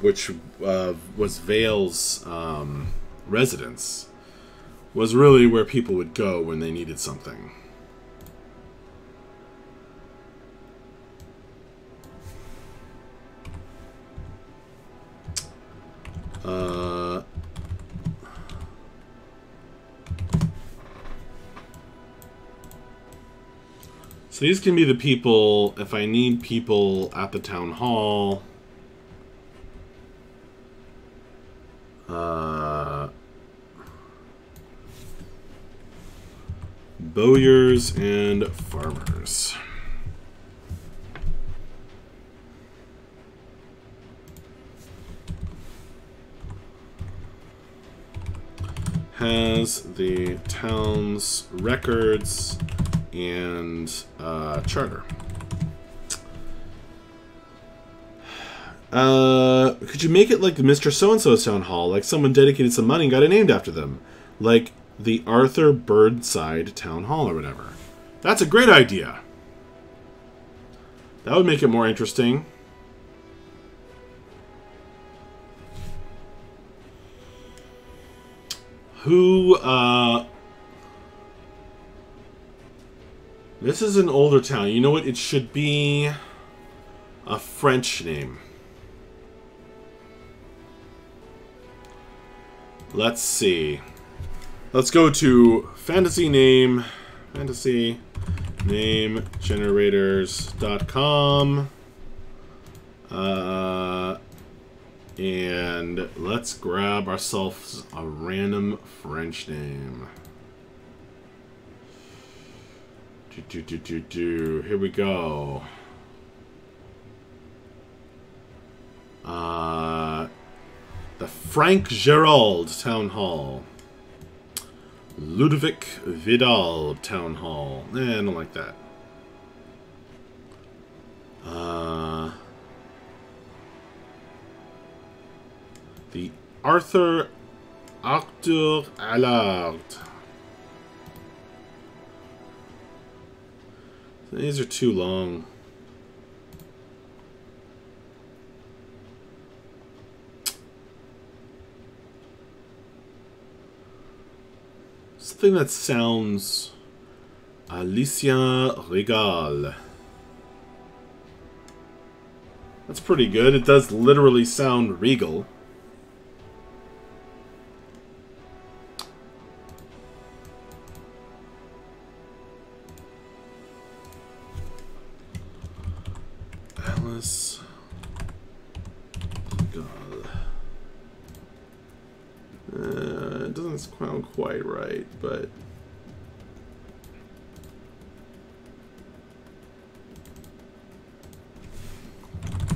which was Vale's residence, was really where people would go when they needed something. So these can be the people, if I need people at the town hall. Bowyers and farmers. Has the town's records and charter. Could you make it like the Mr. So-and-so's town hall? Like someone dedicated some money and got it named after them. Like the Arthur Burnside Town Hall or whatever. That's a great idea. That would make it more interesting. Who, this is an older town. You know what? It should be a French name. Let's see. Let's go to fantasy name generators.com. And let's grab ourselves a random French name. Here we go. The Frank Gerald Town Hall. Ludovic Vidal Town Hall. I don't like that. The Arthur Allard. These are too long. Something that sounds Alicia Regal. That's pretty good. It does literally sound regal. Alice Regal. It doesn't sound quite right, but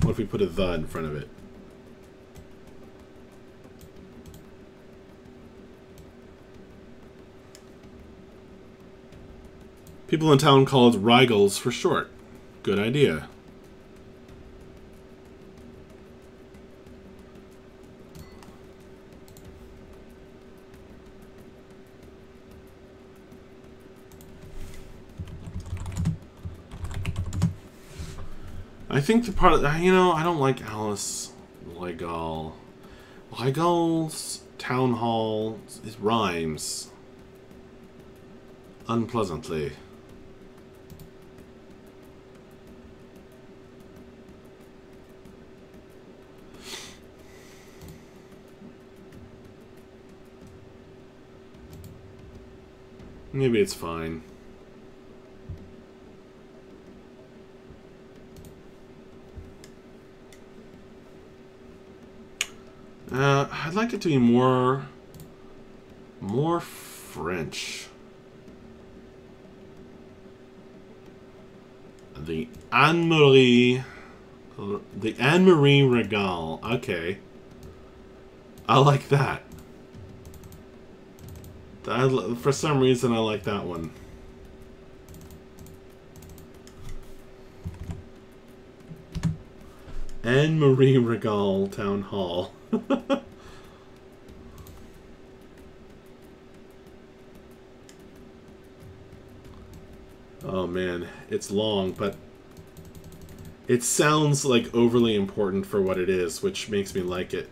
what if we put a "the" in front of it? People in town call it Rigels for short. Good idea. I think the part of, you know, I don't like Alice Legal. Legal's Town Hall, it rhymes unpleasantly. Maybe it's fine. I'd like it to be more French. The Anne-Marie Regal. Okay. I like that. For some reason, I like that one. Anne-Marie Regal Town Hall. Oh man, it's long, but it sounds like overly important for what it is, which makes me like it.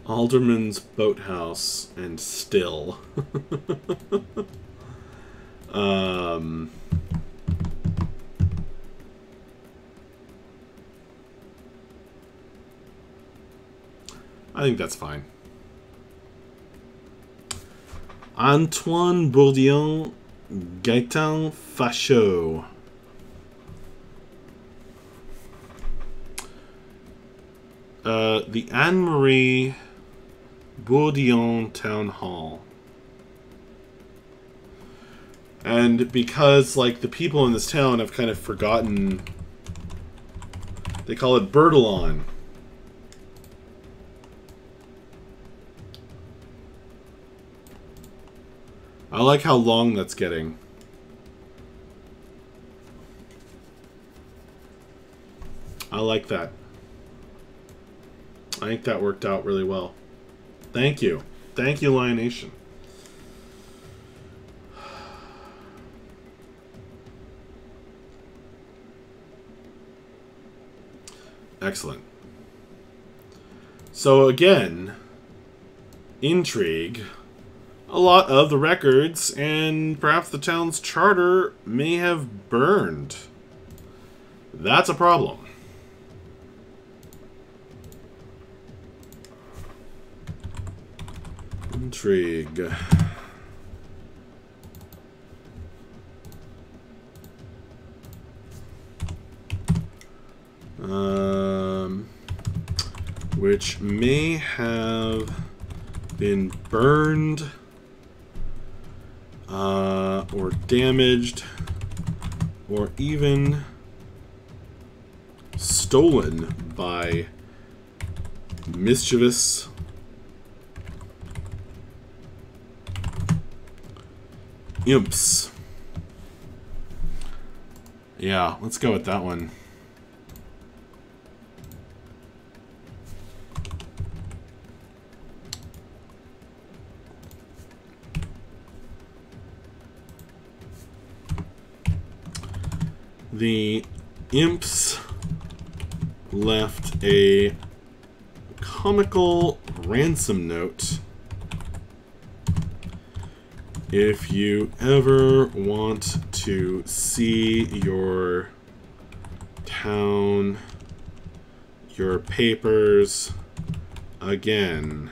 Alderman's Boathouse and Still. I think that's fine. Antoine Bourdieu, Gaëtan Fachot. The Anne-Marie Bourdieu Town Hall. And because, like, the people in this town have kind of forgotten, they call it Bertillon. I like how long that's getting. I like that. I think that worked out really well. Thank you. Thank you, Lion Nation. Excellent. So again, intrigue. A lot of the records and perhaps the town's charter may have burned. That's a problem. Intrigue. Which may have been burned or damaged or even stolen by mischievous imps. Yeah, let's go with that one. The imps left a comical ransom note. If you ever want to see your town, your papers again,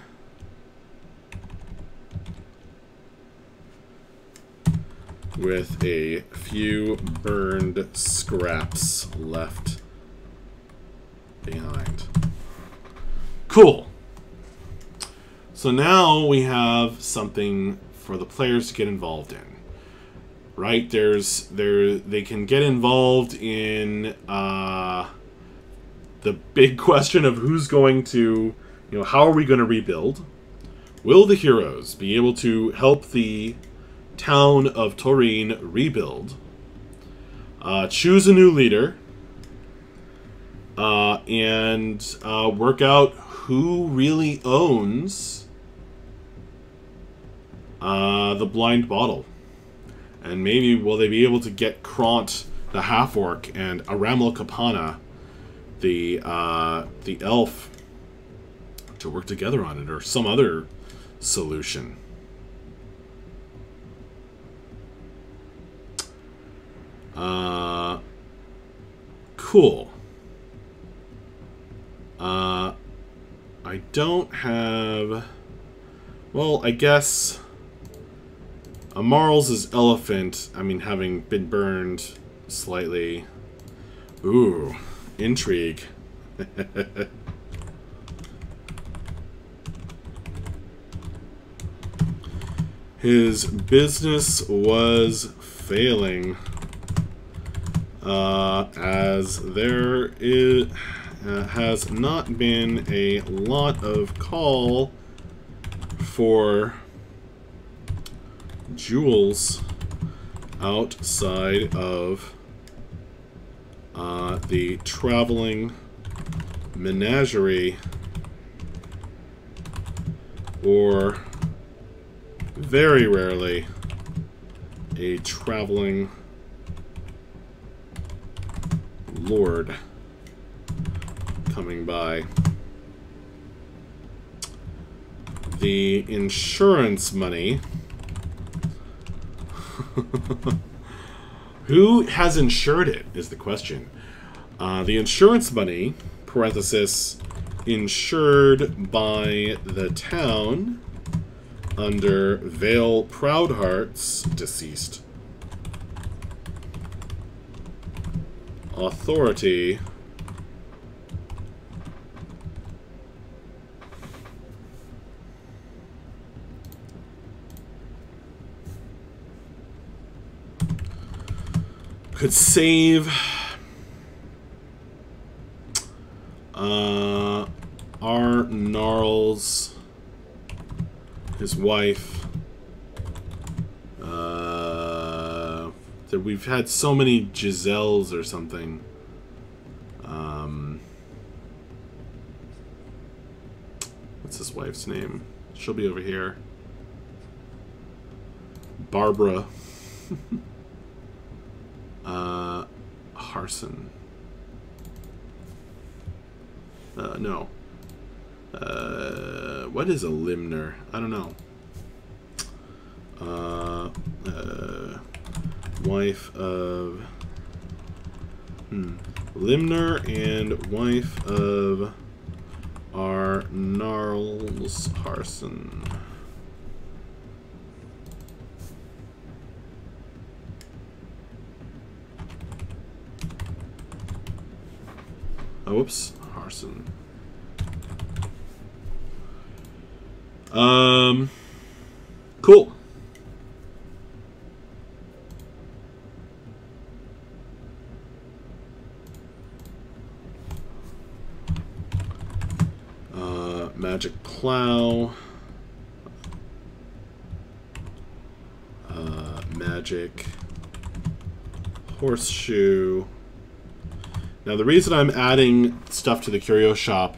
with a few burned scraps left behind. Cool. So now we have something for the players to get involved in. Right? They can get involved in the big question of who's going to, how are we going to rebuild? Will the heroes be able to help the town of Turin rebuild? Choose a new leader, and work out who really owns the blind bottle. And maybe will they be able to get Kront, the half-orc, and Aramal Kapana, the elf, to work together on it, or some other solution. Cool. I don't have... Well, I guess... Amarl's elephant, I mean, having been burned slightly. Ooh, intrigue. His business was failing, as there has not been a lot of call for jewels outside of the traveling menagerie, or very rarely a traveling lord coming by. The insurance money. Who has insured it is the question. The insurance money, parenthesis, insured by the town under Vale Proudheart's deceased authority, could save our Gnarls, his wife. That we've had so many Giselles or something. What's his wife's name? She'll be over here. Barbara. Harson. No. What is a limner? I don't know. Wife of... Limner and wife of our Gnarls Harson. Oh, whoops. Harson. Cool. Magic plow. Magic horseshoe. Now, the reason I'm adding stuff to the curio shop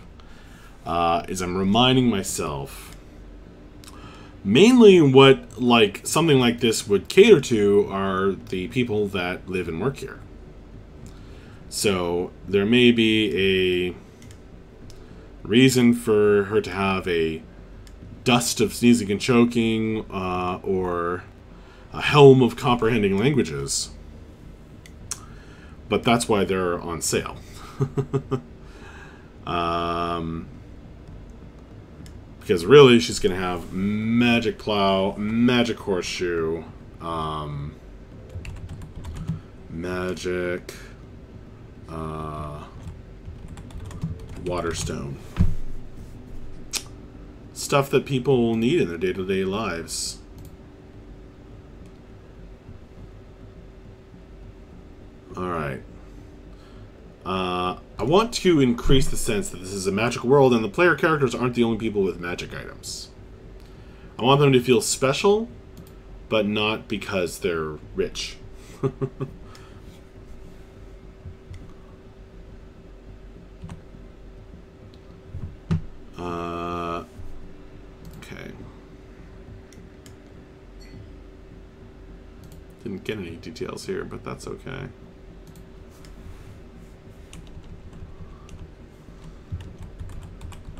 is I'm reminding myself mainly what something like this would cater to are the people that live and work here. So there may be a reason for her to have a dust of sneezing and choking, or a helm of comprehending languages. But that's why they're on sale. Because really, she's going to have magic plow, magic horseshoe, magic waterstone. Stuff that people need in their day-to-day lives. Alright. I want to increase the sense that this is a magic world and the player characters aren't the only people with magic items. I want them to feel special, but not because they're rich. Okay. didn't get any details here, but that's okay.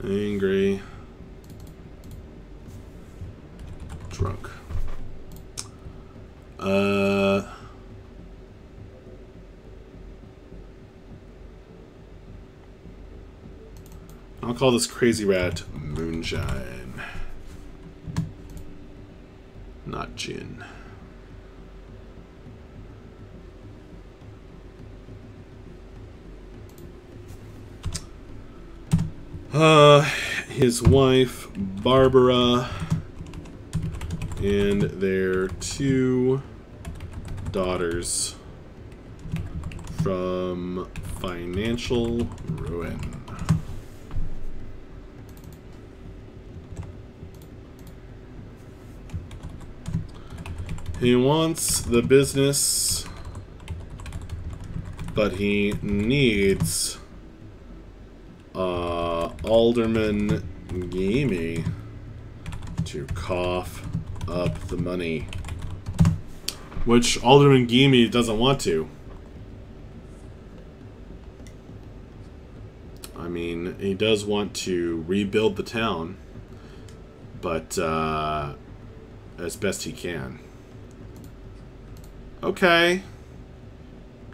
Angry. Drunk. I'll call this Crazy Rat moonshine. Not gin. His wife, Barbara, and their 2 daughters from financial ruin. He wants the business, but he needs Alderman Gamey to cough up the money. Which Alderman Gamey doesn't want to. I mean, he does want to rebuild the town, but as best he can. Okay.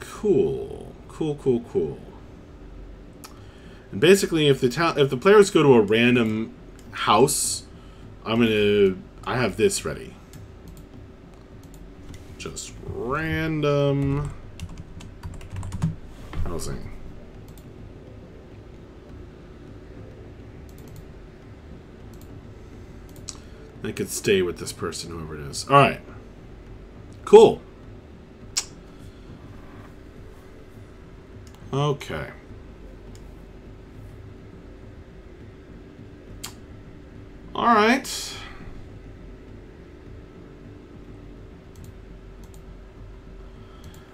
Cool. Cool. And basically, if the players go to a random house, I have this ready. Just random housing. They could stay with this person, whoever it is. All right. Cool. Okay. All right.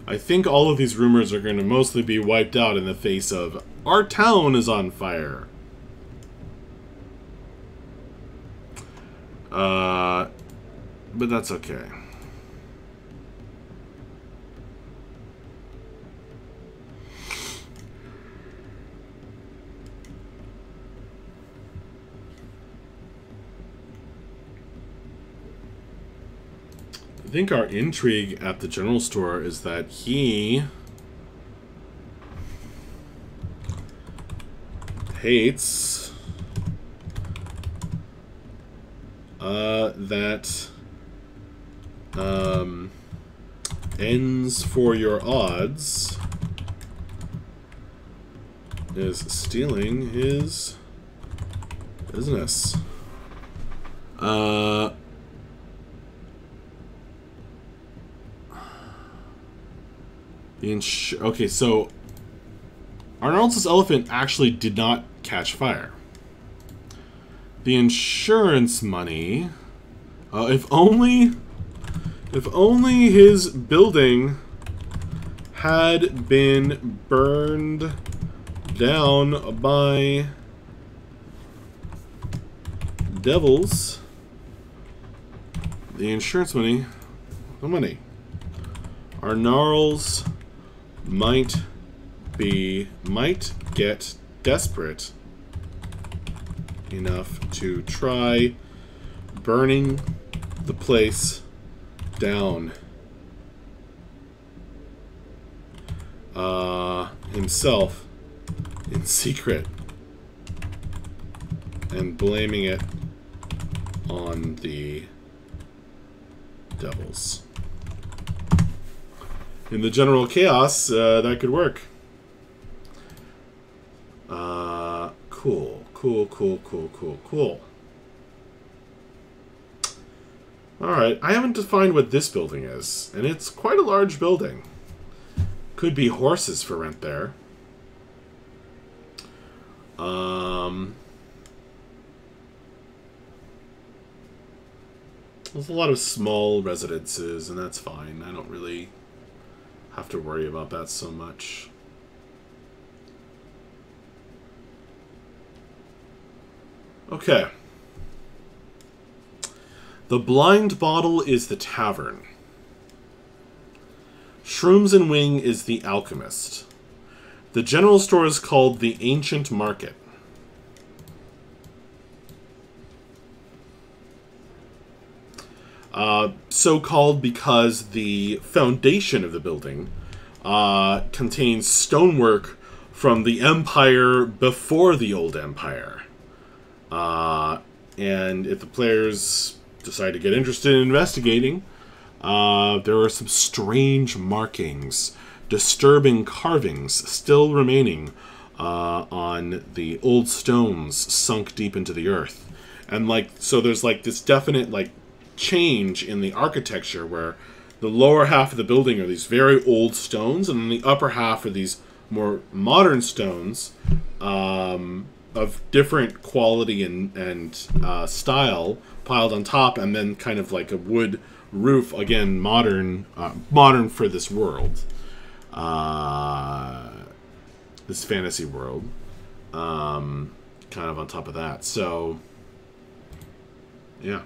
I think all of these rumors are going to mostly be wiped out in the face of our town is on fire. But that's okay. I think our intrigue at the general store is that he hates that ends for your odds is stealing his business. Okay, so Arnold's elephant actually did not catch fire. The insurance money, if only his building had been burned down by devils, the insurance money, the money, our gnarls might get desperate enough to try burning the place down himself in secret and blaming it on the devils. In the general chaos, that could work. Cool. Alright, I haven't defined what this building is, and it's quite a large building. Could be horses for rent there. There's a lot of small residences, and that's fine. I don't really have to worry about that so much. Okay. The blind bottle is the tavern. Shrooms and Wing is the alchemist. The general store is called the Ancient Market. So called because the foundation of the building contains stonework from the empire before the old empire. And if the players decide to get interested in investigating, there are some strange markings, disturbing carvings still remaining on the old stones sunk deep into the earth. And so there's this definite change in the architecture where the lower half of the building are these very old stones, and then the upper half are these more modern stones of different quality and style piled on top, and then kind of like a wood roof, again modern for this world, this fantasy world, kind of on top of that. So yeah.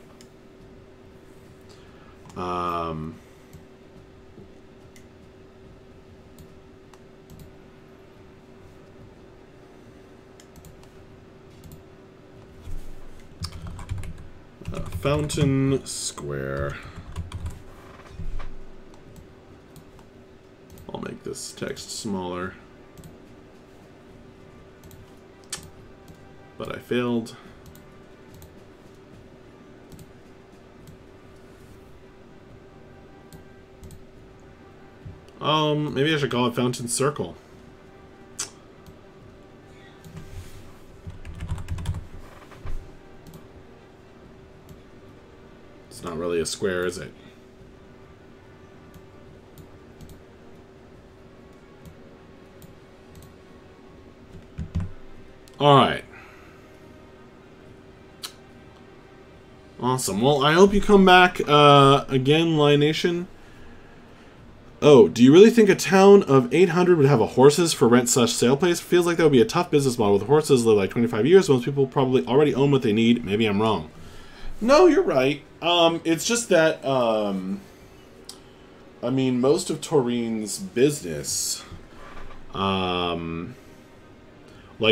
Fountain Square. I'll make this text smaller. But I failed. Maybe I should call it Fountain Circle. It's not really a square, is it? Alright. Awesome. Well, I hope you come back again, Lion Nation. Oh, do you really think a town of 800 would have a horses for rent/sale place? Feels like that would be a tough business model. With horses live like 25 years. Most people probably already own what they need. Maybe I'm wrong. No, you're right. It's just that, I mean, most of Taurine's business, like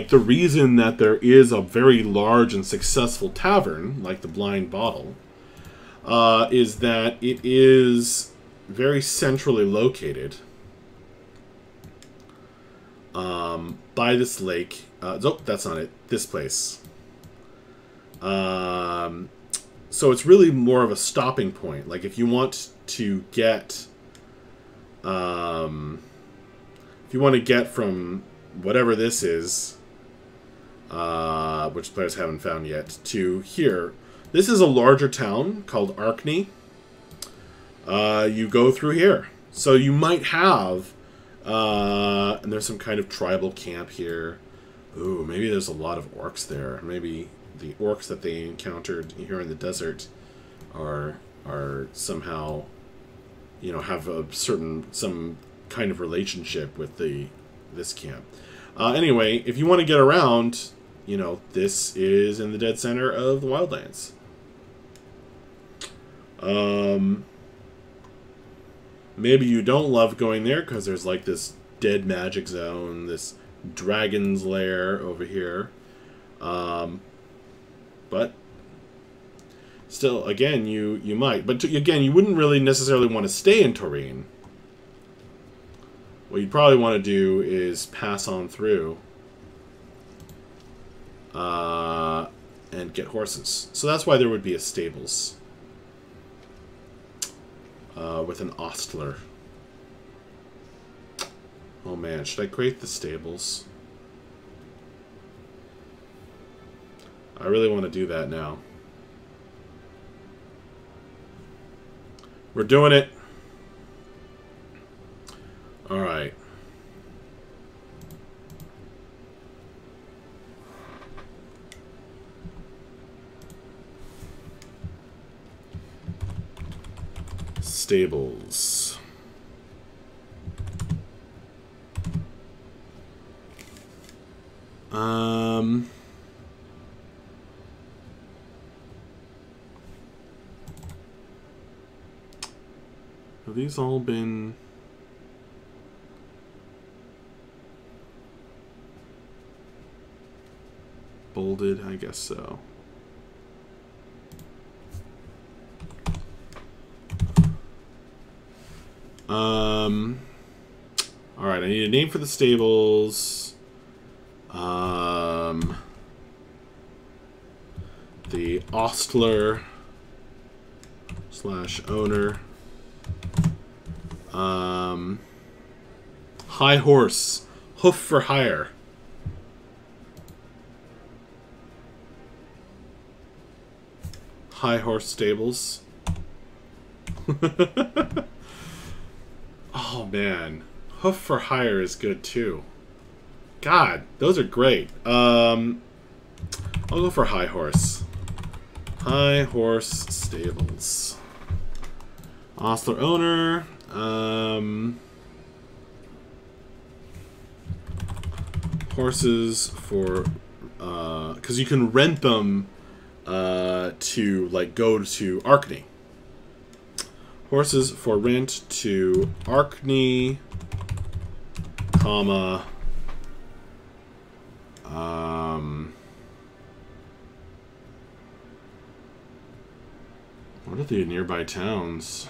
the reason that there is a very large and successful tavern, like the Blind Bottle, is that it is very centrally located by this lake. Nope, that's not it. This place. So it's really more of a stopping point. Like if you want to get, if you want to get from whatever this is, which players haven't found yet, to here. This is a larger town called Arkney. You go through here. So you might have, and there's some kind of tribal camp here. Ooh, maybe there's a lot of orcs there. Maybe the orcs that they encountered here in the desert are somehow, you know, have some kind of relationship with this camp. Anyway, if you want to get around, you know, this is in the dead center of the Wildlands. Maybe you don't love going there because there's like this dead magic zone, this dragon's lair over here. But still, again, you might. But again, you wouldn't really necessarily want to stay in Taurine. What you'd probably want to do is pass on through and get horses. So that's why there would be a stables with an ostler. Oh man, should I create the stables? I really want to do that now. We're doing it. All right. Stables. Have these all been... bolded? I guess so. All right, I need a name for the stables. The ostler / owner. High horse. Hoof for hire. High horse stables. Oh man, hoof for hire is good too. God, those are great. I'll go for high horse. High horse stables. Ostler owner. Horses for because you can rent them to like go to Arkney. Horses for rent to Arkney, comma. What are the nearby towns?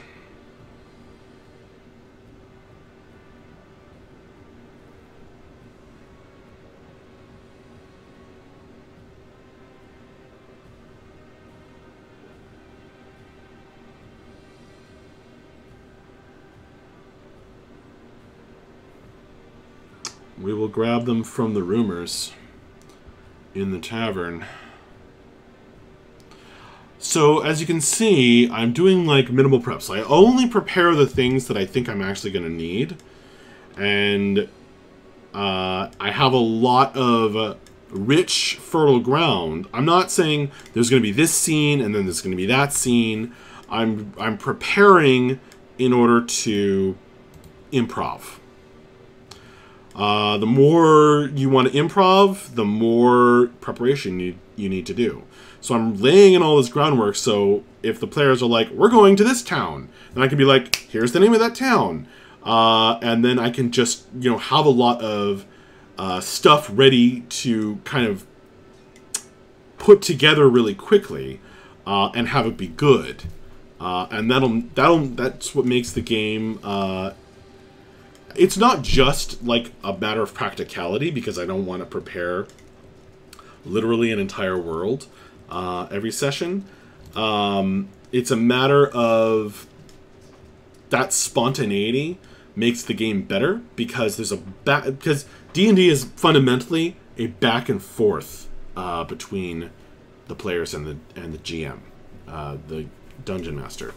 We will grab them from the rumors in the tavern. So, as you can see, I'm doing, like, minimal prep. So I only prepare the things that I think I'm actually going to need. And I have a lot of rich, fertile ground. I'm not saying there's going to be this scene and then there's going to be that scene. I'm preparing in order to improv. The more you want to improv, the more preparation you need to do. So I'm laying in all this groundwork, so if the players are like, we're going to this town, then I can be like, here's the name of that town. And then I can just, you know, have a lot of stuff ready to kind of put together really quickly and have it be good. And that's what makes the game... it's not just like a matter of practicality, because I don't want to prepare literally an entire world every session. It's a matter of that spontaneity makes the game better, because there's because D&D is fundamentally a back and forth between the players and the GM, the dungeon master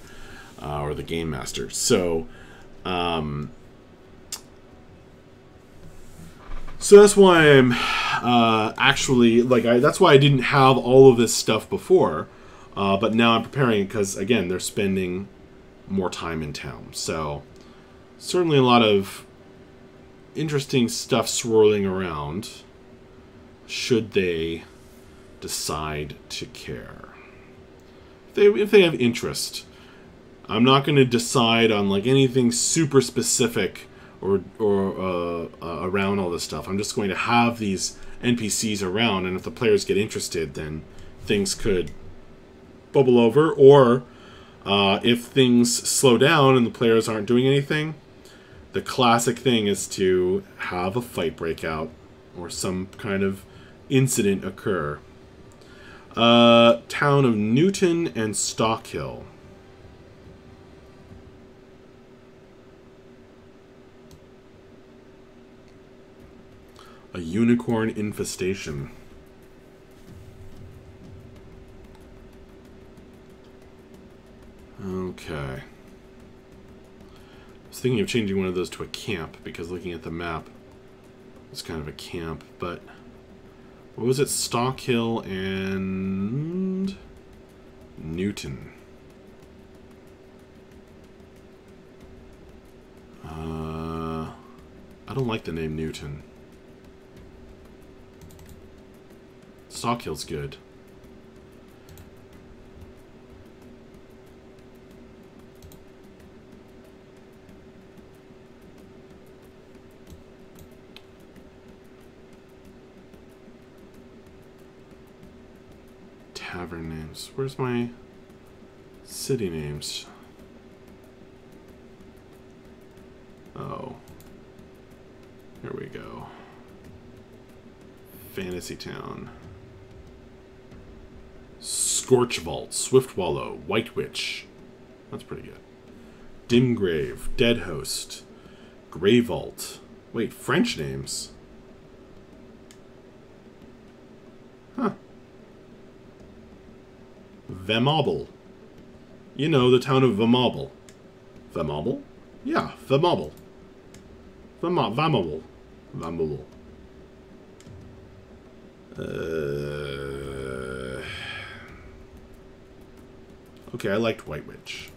or the game master. So. So that's why I'm actually, like, that's why I didn't have all of this stuff before, but now I'm preparing because, again, they're spending more time in town. So certainly a lot of interesting stuff swirling around, should they decide to care. If they have interest. I'm not going to decide on, like, anything super specific or around all this stuff. I'm just going to have these NPCs around, and if the players get interested, then things could bubble over. Or if things slow down and the players aren't doing anything, the classic thing is to have a fight break out or some kind of incident occur. Town of Newton and Stockhill. A unicorn infestation. Okay. I was thinking of changing one of those to a camp, because looking at the map, it's kind of a camp, but... What was it? Stockhill and... Newton. I don't like the name Newton. Stockhill's good. tavern names. Where's my city names? Oh. Here we go. Fantasy Town. Scorch Vault, Swift Wallow, White Witch. That's pretty good. Dim Grave, Dead Host, Grey Vault. Wait, French names. Huh. Vemauble. You know, the town of Vemauble. Vemauble? Yeah, Vemauble. Vemauble. Vemauble. Okay, I liked White Witch.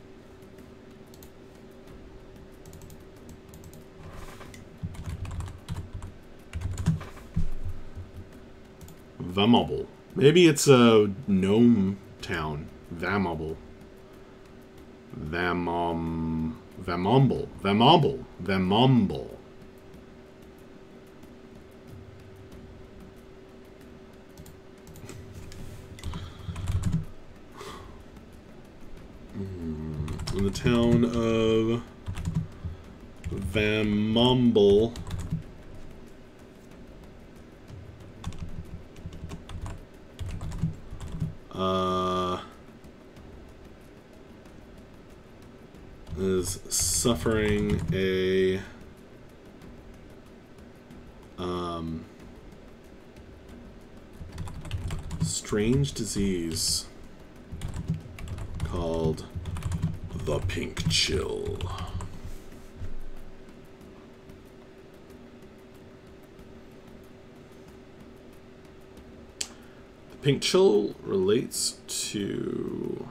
Vemauble. Maybe it's a gnome town. Vemauble. Vemauble. Vemauble. In the town of Vemauble, is suffering a strange disease called the Pink Chill. The Pink Chill relates to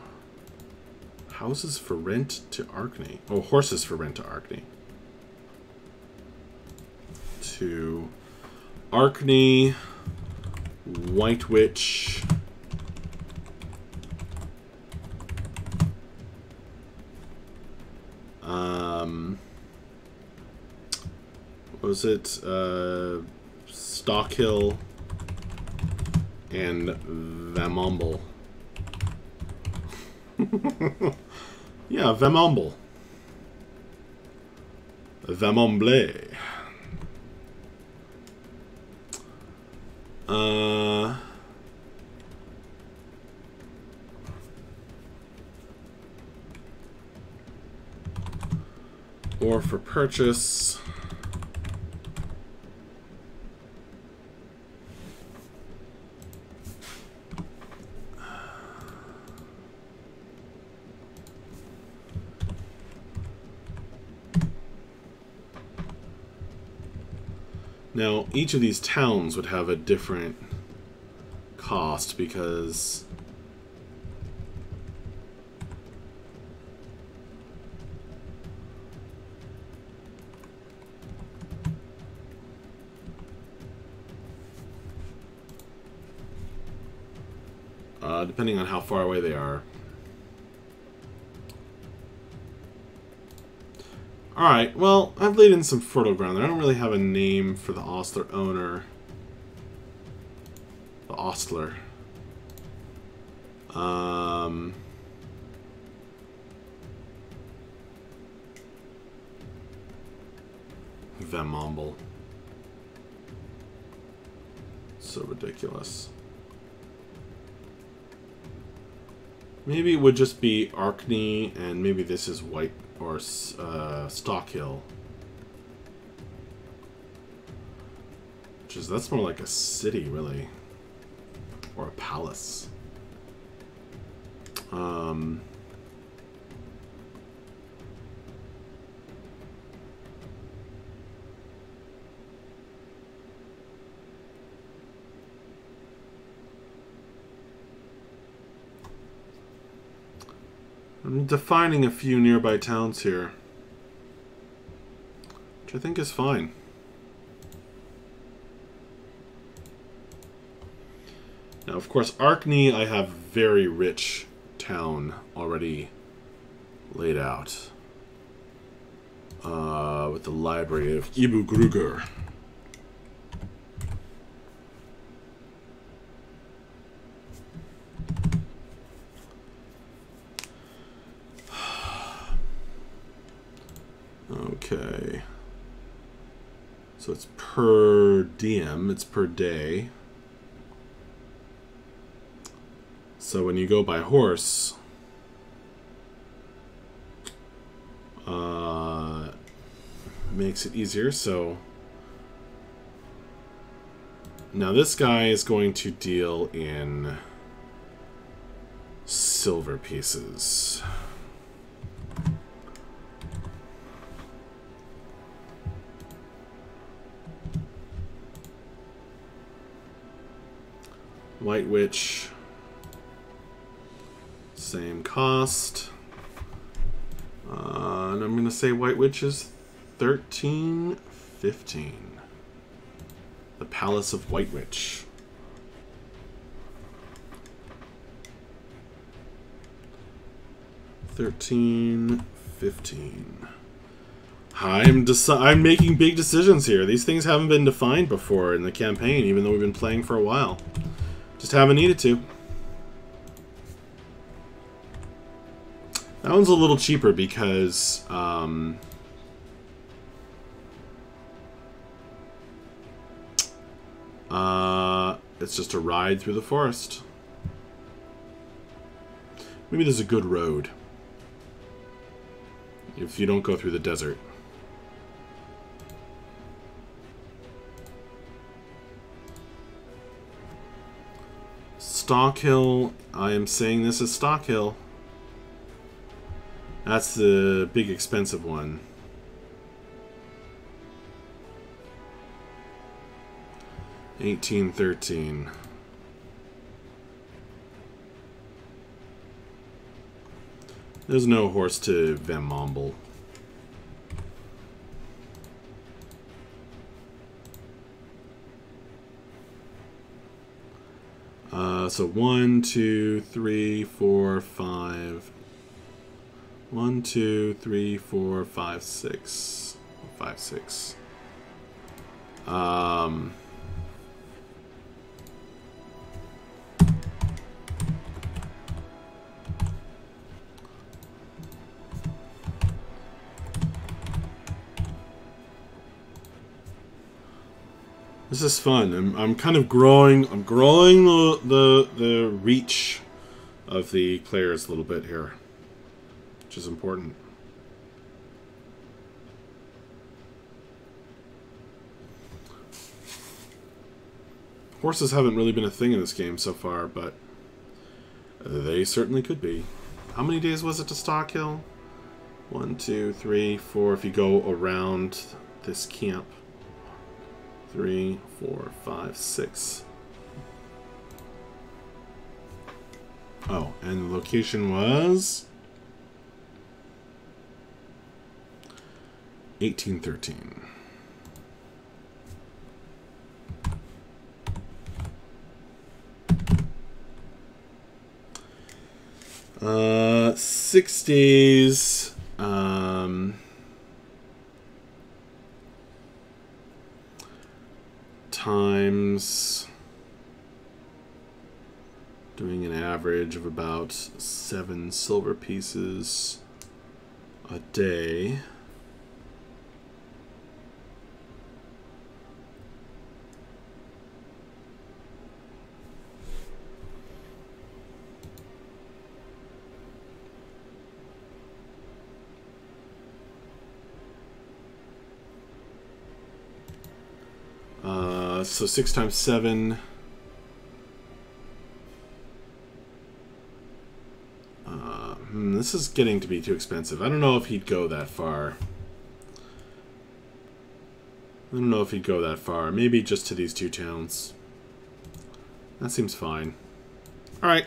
houses for rent to Arkney. Oh, horses for rent to Arkney. To Arkney, White Witch, what was it? Stockhill and Vemauble. Yeah, Vemauble. Vemauble. Or for purchase. Now, each of these towns would have a different cost because depending on how far away they are. Alright, well, I've laid in some fertile ground there. I don't really have a name for the Ostler owner. The Ostler. Vemauble. So ridiculous. Maybe it would just be Arkney, and maybe this is White or Stockhill. Which is, that's more like a city, really. Or a palace. I'm defining a few nearby towns here, which I think is fine. Now, of course, Arkney, I have very rich town already laid out. With the library of Ibu Gruger. So it's per diem, it's per day. So when you go by horse, makes it easier. So now this guy is going to deal in silver pieces. White Witch, same cost. And I'm going to say White Witch is 13.15. The Palace of White Witch. $13.15. I'm making big decisions here. These things haven't been defined before in the campaign, even though we've been playing for a while. Just haven't needed to. That one's a little cheaper because it's just a ride through the forest. Maybe there's a good road if you don't go through the desert. Stockhill, I am saying this is Stockhill. That's the big expensive one. $18.13. There's no horse to Van Momble. So 1, 2, 3, 4, 5. 1, 2, 3, 4, 5, 6. 5, 6. This is fun. I'm kind of growing. I'm growing the reach of the players a little bit here, which is important. Horses haven't really been a thing in this game so far, but they certainly could be. How many days was it to Stockhill? 1, 2, 3, 4. If you go around this camp. 3, 4, 5, 6. Oh, and the location was 1813. Uh, 6 days. Times doing an average of about 7 silver pieces a day. So 6 times 7. This is getting to be too expensive. I don't know if he'd go that far. I don't know if he'd go that far. Maybe just to these 2 towns. That seems fine. Alright.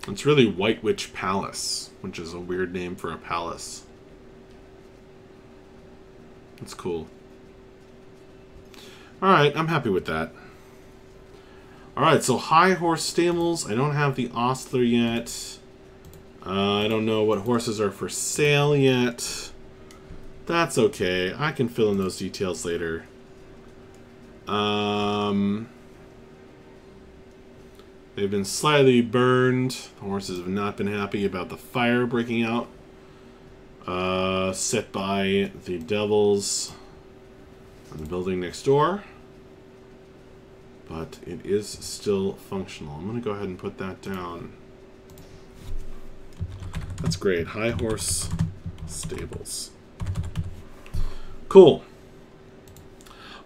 It's really White Witch Palace, which is a weird name for a palace. That's cool. Alright, I'm happy with that. Alright, so high horse stables. I don't have the ostler yet. I don't know what horses are for sale yet. That's okay. I can fill in those details later. They've been slightly burned. The horses have not been happy about the fire breaking out. Set by the devils on the building next door. But it is still functional. I'm going to go ahead and put that down. That's great. High horse stables. Cool.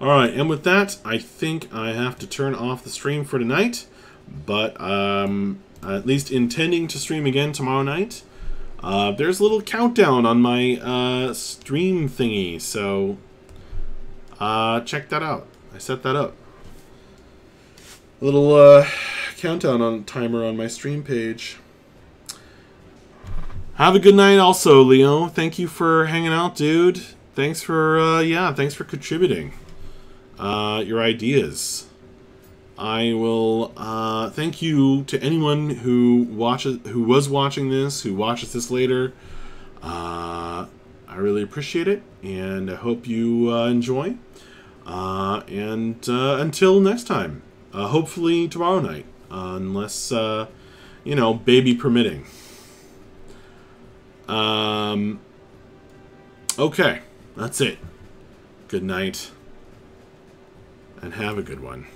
Alright, and with that, I think I have to turn off the stream for tonight. But at least intending to stream again tomorrow night. There's a little countdown on my stream thingy, so check that out. I set that up. A little countdown on timer on my stream page. Have a good night also, Leo. Thank you for hanging out, dude. Thanks for, yeah, thanks for contributing your ideas. I will thank you to anyone who was watching this, who watches this later. I really appreciate it, and I hope you enjoy. And until next time, hopefully tomorrow night, unless you know, baby permitting. Okay, that's it. Good night, and have a good one.